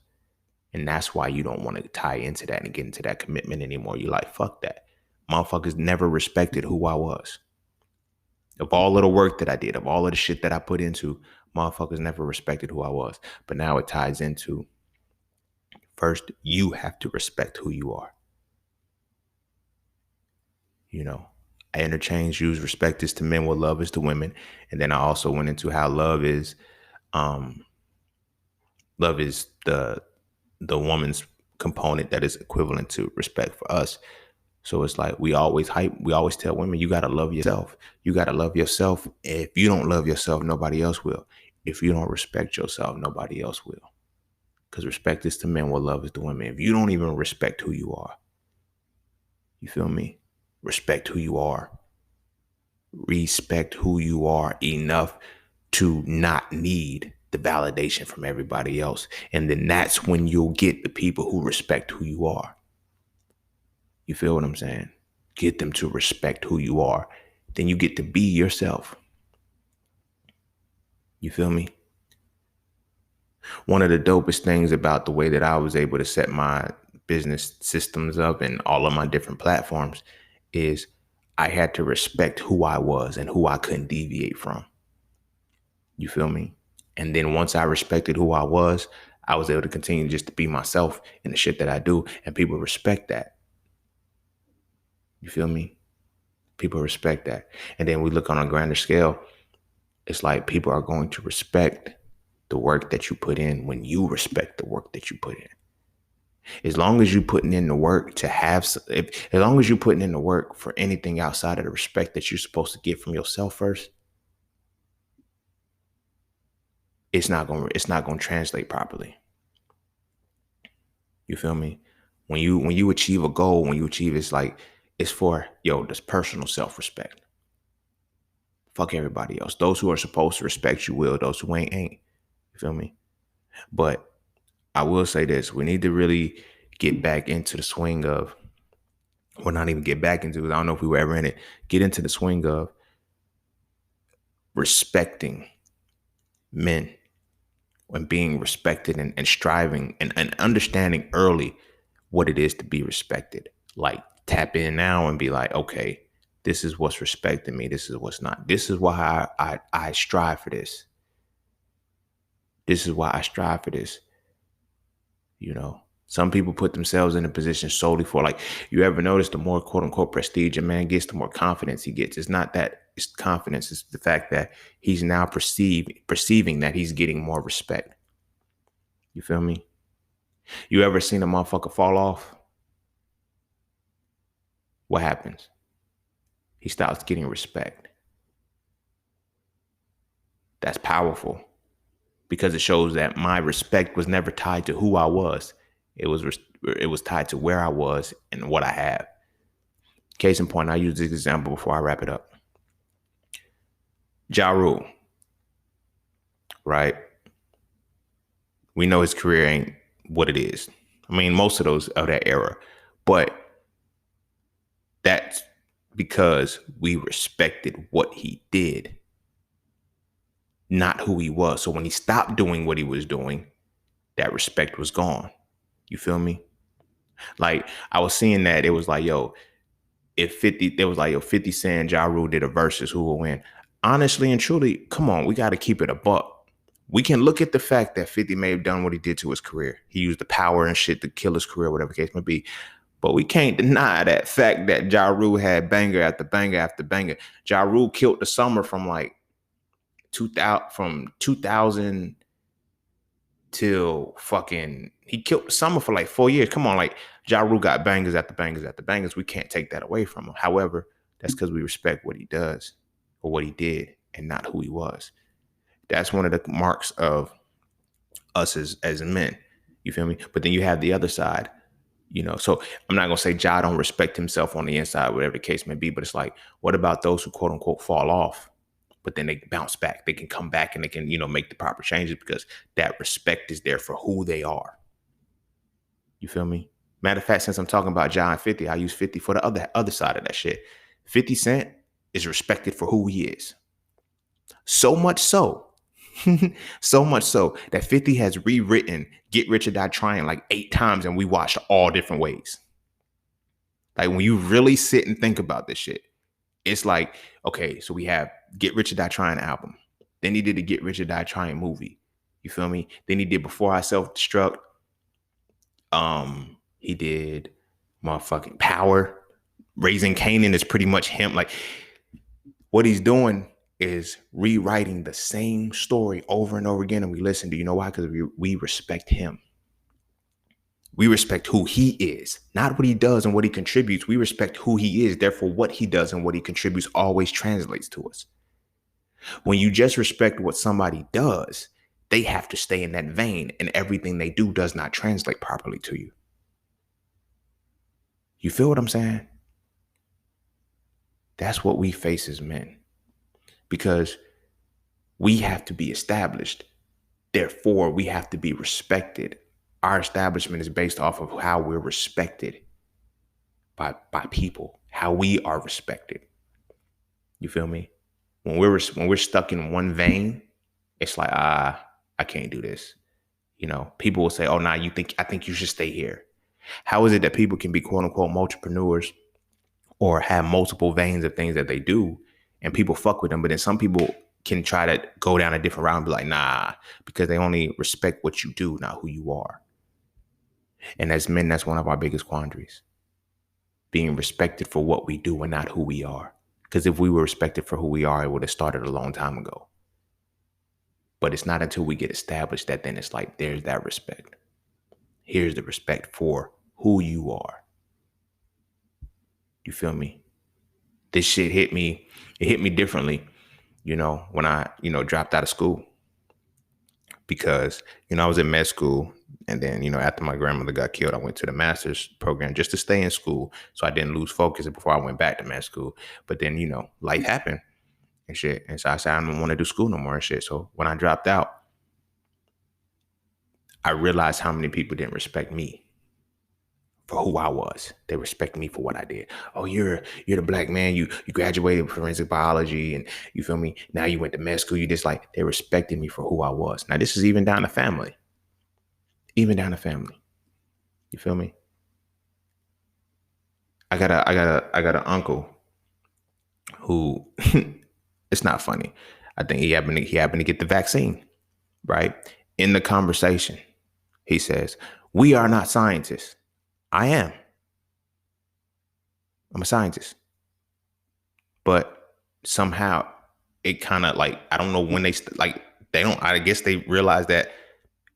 And that's why you don't want to tie into that and get into that commitment anymore. You're like, fuck that. Motherfuckers never respected who I was. Of all of the work that I did, of all of the shit that I put into, motherfuckers never respected who I was. But now it ties into, first, you have to respect who you are. I interchange use respect is to men what love is to women. And then I also went into how love is the woman's component that is equivalent to respect for us. So it's like we always tell women, you got to love yourself. You got to love yourself. If you don't love yourself, nobody else will. If you don't respect yourself, nobody else will. Because respect is to men what love is to women. If you don't even respect who you are, you feel me? Respect who you are. Respect who you are enough to not need the validation from everybody else. And then that's when you'll get the people who respect who you are. You feel what I'm saying? Get them to respect who you are. Then you get to be yourself. You feel me? One of the dopest things about the way that I was able to set my business systems up and all of my different platforms is I had to respect who I was and who I couldn't deviate from. You feel me? And then once I respected who I was able to continue just to be myself in the shit that I do. And people respect that. You feel me? People respect that. And then we look on a grander scale. It's like people are going to respect the work that you put in when you respect the work that you put in. As long as you're putting in the work as long as you're putting in the work for anything outside of the respect that you're supposed to get from yourself first, it's not going to translate properly. You feel me? When you achieve a goal, it's for this personal self-respect. Fuck everybody else. Those who are supposed to respect you will. Those who ain't. You feel me? But I will say this: we need to really get back into the swing of, well, not even get back into it. I don't know if we were ever in it. Get into the swing of respecting men and being respected and striving and understanding early what it is to be respected. Like tap in now and be like, okay, this is what's respecting me. This is what's not. This is why I strive for this. This is why I strive for this. Some people put themselves in a position solely for, like, you ever notice the more quote unquote prestige a man gets, the more confidence he gets. It's not that it's confidence. It's the fact that he's now perceiving that he's getting more respect. You feel me? You ever seen a motherfucker fall off? What happens? He starts getting respect. That's powerful. because it shows that my respect was never tied to who I was. It was tied to where I was and what I have. Case in point, I use this example before I wrap it up. Ja Rule, right? We know his career ain't what it is. I mean, most of those of that era, but that's because we respected what he did, not who he was. So when he stopped doing what he was doing, that respect was gone. You feel me? Like I was seeing that it was like, yo, if 50, there was like, yo, 50 Cent, Ja Rule did a versus, who will win? Honestly and truly, come on, we got to keep it a buck. We can look at the fact that 50 may have done what he did to his career. He used the power and shit to kill his career, whatever the case may be. But we can't deny that fact that Ja Rule had banger after banger after banger. Ja Rule killed the summer from like 2000 till fucking, he killed the summer for like 4 years. Come on, like Ja Rule got bangers after bangers after bangers. We can't take that away from him. However, that's because we respect what he does or what he did and not who he was. That's one of the marks of us as men. You feel me? But then you have the other side, you know. So I'm not gonna say Ja don't respect himself on the inside, whatever the case may be. But it's like, what about those who quote unquote fall off, but then they bounce back? They can come back and they can, you know, make the proper changes because that respect is there for who they are. You feel me? Matter of fact, since I'm talking about Ja and 50, I use 50 for the other side of that shit. 50 Cent is respected for who he is. So much so, so much so that 50 has rewritten Get Rich or Die Trying like 8 times and we watched all different ways. Like when you really sit and think about this shit, it's like, okay, so we have Get Rich or Die Trying album. Then he did the Get Rich or Die Trying movie. You feel me? Then he did Before I Self-Destruct. He did motherfucking Power. Raising Kanan is pretty much him. Like what he's doing is rewriting the same story over and over again. And we listen. Do you know why? Because we respect him. We respect who he is, not what he does and what he contributes. We respect who he is. Therefore, what he does and what he contributes always translates to us. When you just respect what somebody does, they have to stay in that vein, and everything they do does not translate properly to you. You feel what I'm saying? That's what we face as men, because we have to be established. Therefore, we have to be respected. Our establishment is based off of how we're respected by people, how we are respected. You feel me? When we're stuck in one vein, it's like, I can't do this. You know, people will say, oh, nah, I think you should stay here. How is it that people can be quote unquote entrepreneurs or have multiple veins of things that they do and people fuck with them, but then some people can try to go down a different route and be like, nah, because they only respect what you do, not who you are. And as men, that's one of our biggest quandaries. Being respected for what we do and not who we are. Because if we were respected for who we are, it would have started a long time ago. But it's not until we get established that then it's like, there's that respect. Here's the respect for who you are. You feel me? This shit hit me. It hit me differently, you know, when I, you know, dropped out of school. Because, you know, I was in med school. And then, you know, after my grandmother got killed, I went to the master's program just to stay in school. So I didn't lose focus before I went back to med school. But then, you know, life happened and shit. And so I said, I don't want to do school no more and shit. So when I dropped out, I realized how many people didn't respect me for who I was. They respect me for what I did. Oh, you're the black man. You graduated with forensic biology and you feel me? Now you went to med school. You just like, they respected me for who I was. Now this is even down to family. Even down to family. You feel me? I got an uncle who it's not funny. I think he happened to get the vaccine, right? In the conversation, he says, "We are not scientists." I am. I'm a scientist. But somehow it kind of like, I don't know when I guess they realized that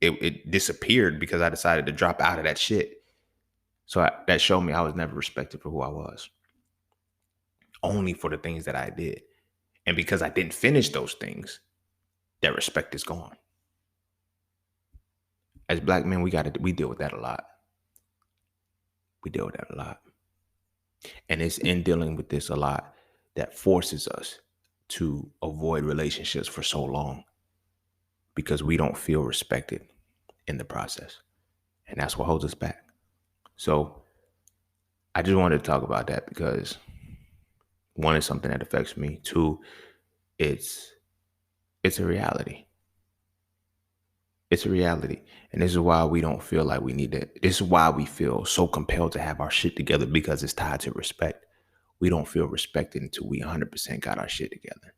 it disappeared because I decided to drop out of that shit. So that showed me I was never respected for who I was. Only for the things that I did. And because I didn't finish those things, that respect is gone. As black men, we deal with that a lot. We deal with that a lot. And it's in dealing with this a lot that forces us to avoid relationships for so long because we don't feel respected in the process. And that's what holds us back. So I just wanted to talk about that because one is something that affects me. Two, it's a reality. It's a reality. And this is why we don't feel like we need to. This is why we feel so compelled to have our shit together because it's tied to respect. We don't feel respected until we 100% got our shit together.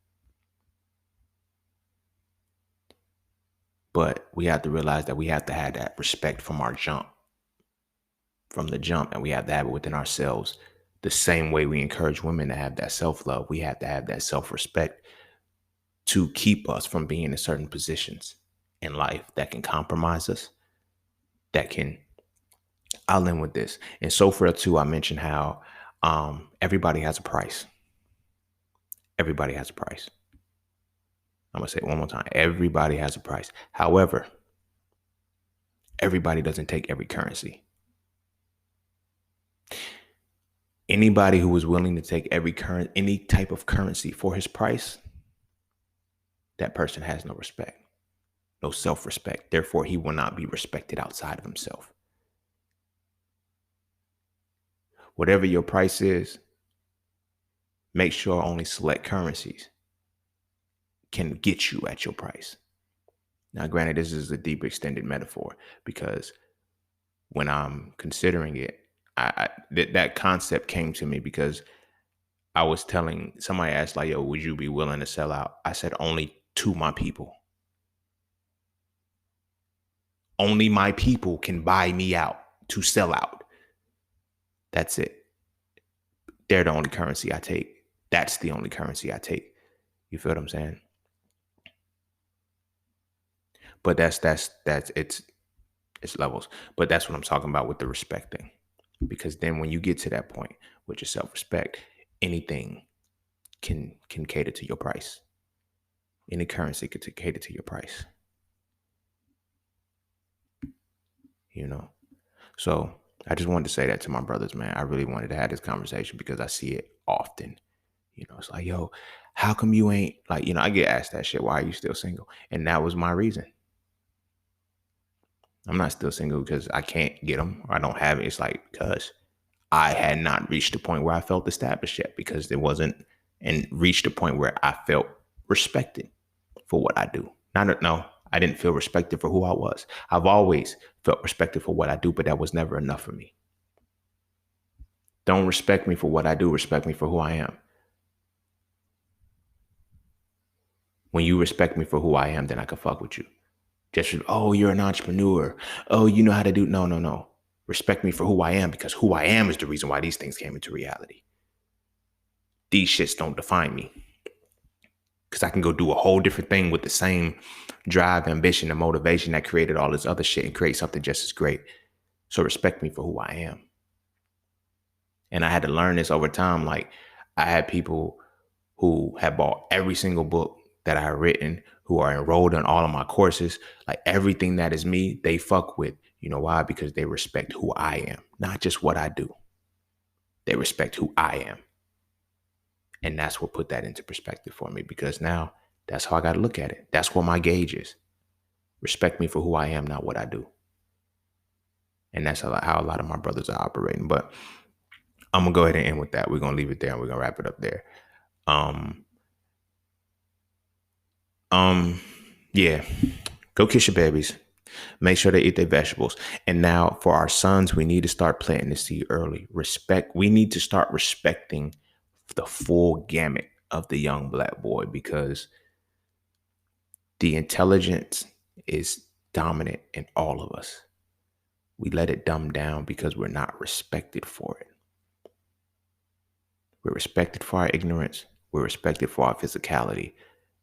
But we have to realize that we have to have that respect from the jump, and we have to have it within ourselves. The same way we encourage women to have that self-love, we have to have that self-respect to keep us from being in certain positions in life that can compromise us, that can, I'll end with this. And so Frail too, I mentioned how everybody has a price. Everybody has a price. I'm going to say it one more time. Everybody has a price. However, everybody doesn't take every currency. Anybody who is willing to take any type of currency for his price, that person has no respect, no self-respect. Therefore, he will not be respected outside of himself. Whatever your price is, make sure only select currencies can get you at your price. Now, granted, this is a deep extended metaphor because when I'm considering it, that concept came to me because I was telling somebody asked like, yo, would you be willing to sell out? I said, only to my people. Only my people can buy me out to sell out. That's it. They're the only currency I take. That's the only currency I take. You feel what I'm saying? But that's it's levels. But that's what I'm talking about with the respect thing. Because then when you get to that point with your self-respect, anything can cater to your price. Any currency could cater to your price. You know? So I just wanted to say that to my brothers, man. I really wanted to have this conversation because I see it often. You know, it's like, yo, how come you ain't like, I get asked that shit. Why are you still single? And that was my reason. I'm not still single because I can't get them or I don't have it. It's like, because I had not reached the point where I felt established yet because it wasn't, and reached a point where I felt respected for what I do. No, I didn't feel respected for who I was. I've always felt respected for what I do, but that was never enough for me. Don't respect me for what I do. Respect me for who I am. When you respect me for who I am, then I can fuck with you. Just, oh, you're an entrepreneur. Oh, you know how to do. No. Respect me for who I am because who I am is the reason why these things came into reality. These shits don't define me. Because I can go do a whole different thing with the same drive, ambition, and motivation that created all this other shit and create something just as great. So respect me for who I am. And I had to learn this over time. Like, I had people who had bought every single book that I had written, who are enrolled in all of my courses, like everything that is me, they fuck with. You know why? Because they respect who I am, not just what I do. They respect who I am. And that's what put that into perspective for me, because now that's how I got to look at it. That's what my gauge is. Respect me for who I am, not what I do. And that's how a lot of my brothers are operating. But I'm going to go ahead and end with that. We're going to leave it there and we're going to wrap it up there. Yeah, go kiss your babies. Make sure they eat their vegetables. And now for our sons, we need to start planting the seed early. We need to start respecting the full gamut of the young black boy, because the intelligence is dominant in all of us. We let it dumb down because we're not respected for it. We're respected for our ignorance. We're respected for our physicality.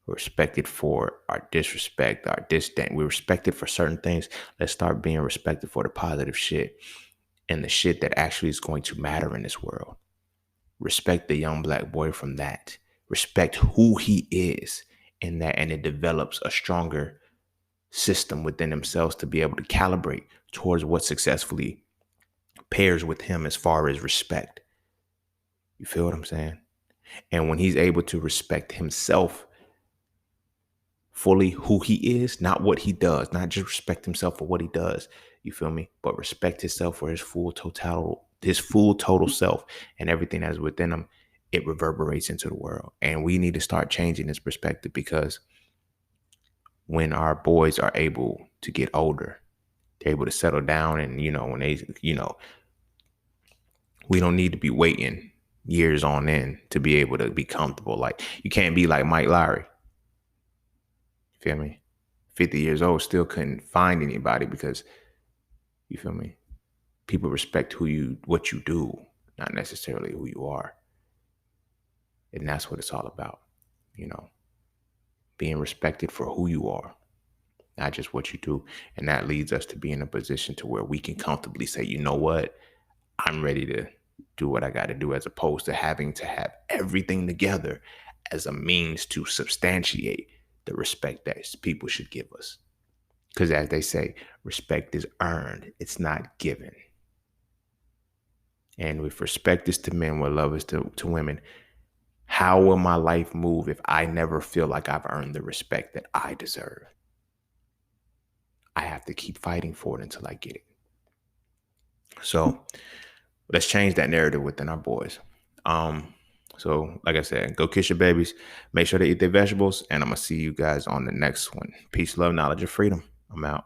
We're respected for our disrespect, our disdain. We're respected for certain things. Let's start being respected for the positive shit and the shit that actually is going to matter in this world. Respect the young black boy from that. Respect who he is in that, and it develops a stronger system within themselves to be able to calibrate towards what successfully pairs with him as far as respect. You feel what I'm saying? And when he's able to respect himself fully, who he is, not what he does, not just respect himself for what he does, you feel me? But respect himself for his full total self and everything that's within him, it reverberates into the world. And we need to start changing this perspective, because when our boys are able to get older, they're able to settle down, and when they, we don't need to be waiting years on end to be able to be comfortable. Like, you can't be like Mike Lowry. Feel me? 50 years old, still couldn't find anybody, because, you feel me? People respect what you do, not necessarily who you are. And that's what it's all about, being respected for who you are, not just what you do. And that leads us to be in a position to where we can comfortably say, you know what, I'm ready to do what I got to do, as opposed to having to have everything together as a means to substantiate the respect that people should give us. Because as they say, respect is earned, it's not given. And if respect is to men, what love is to women, how will my life move if I never feel like I've earned the respect that I deserve? I have to keep fighting for it until I get it. So let's change that narrative within our boys. So like I said, go kiss your babies, make sure they eat their vegetables, and I'm gonna see you guys on the next one. Peace, love, knowledge, and freedom. I'm out.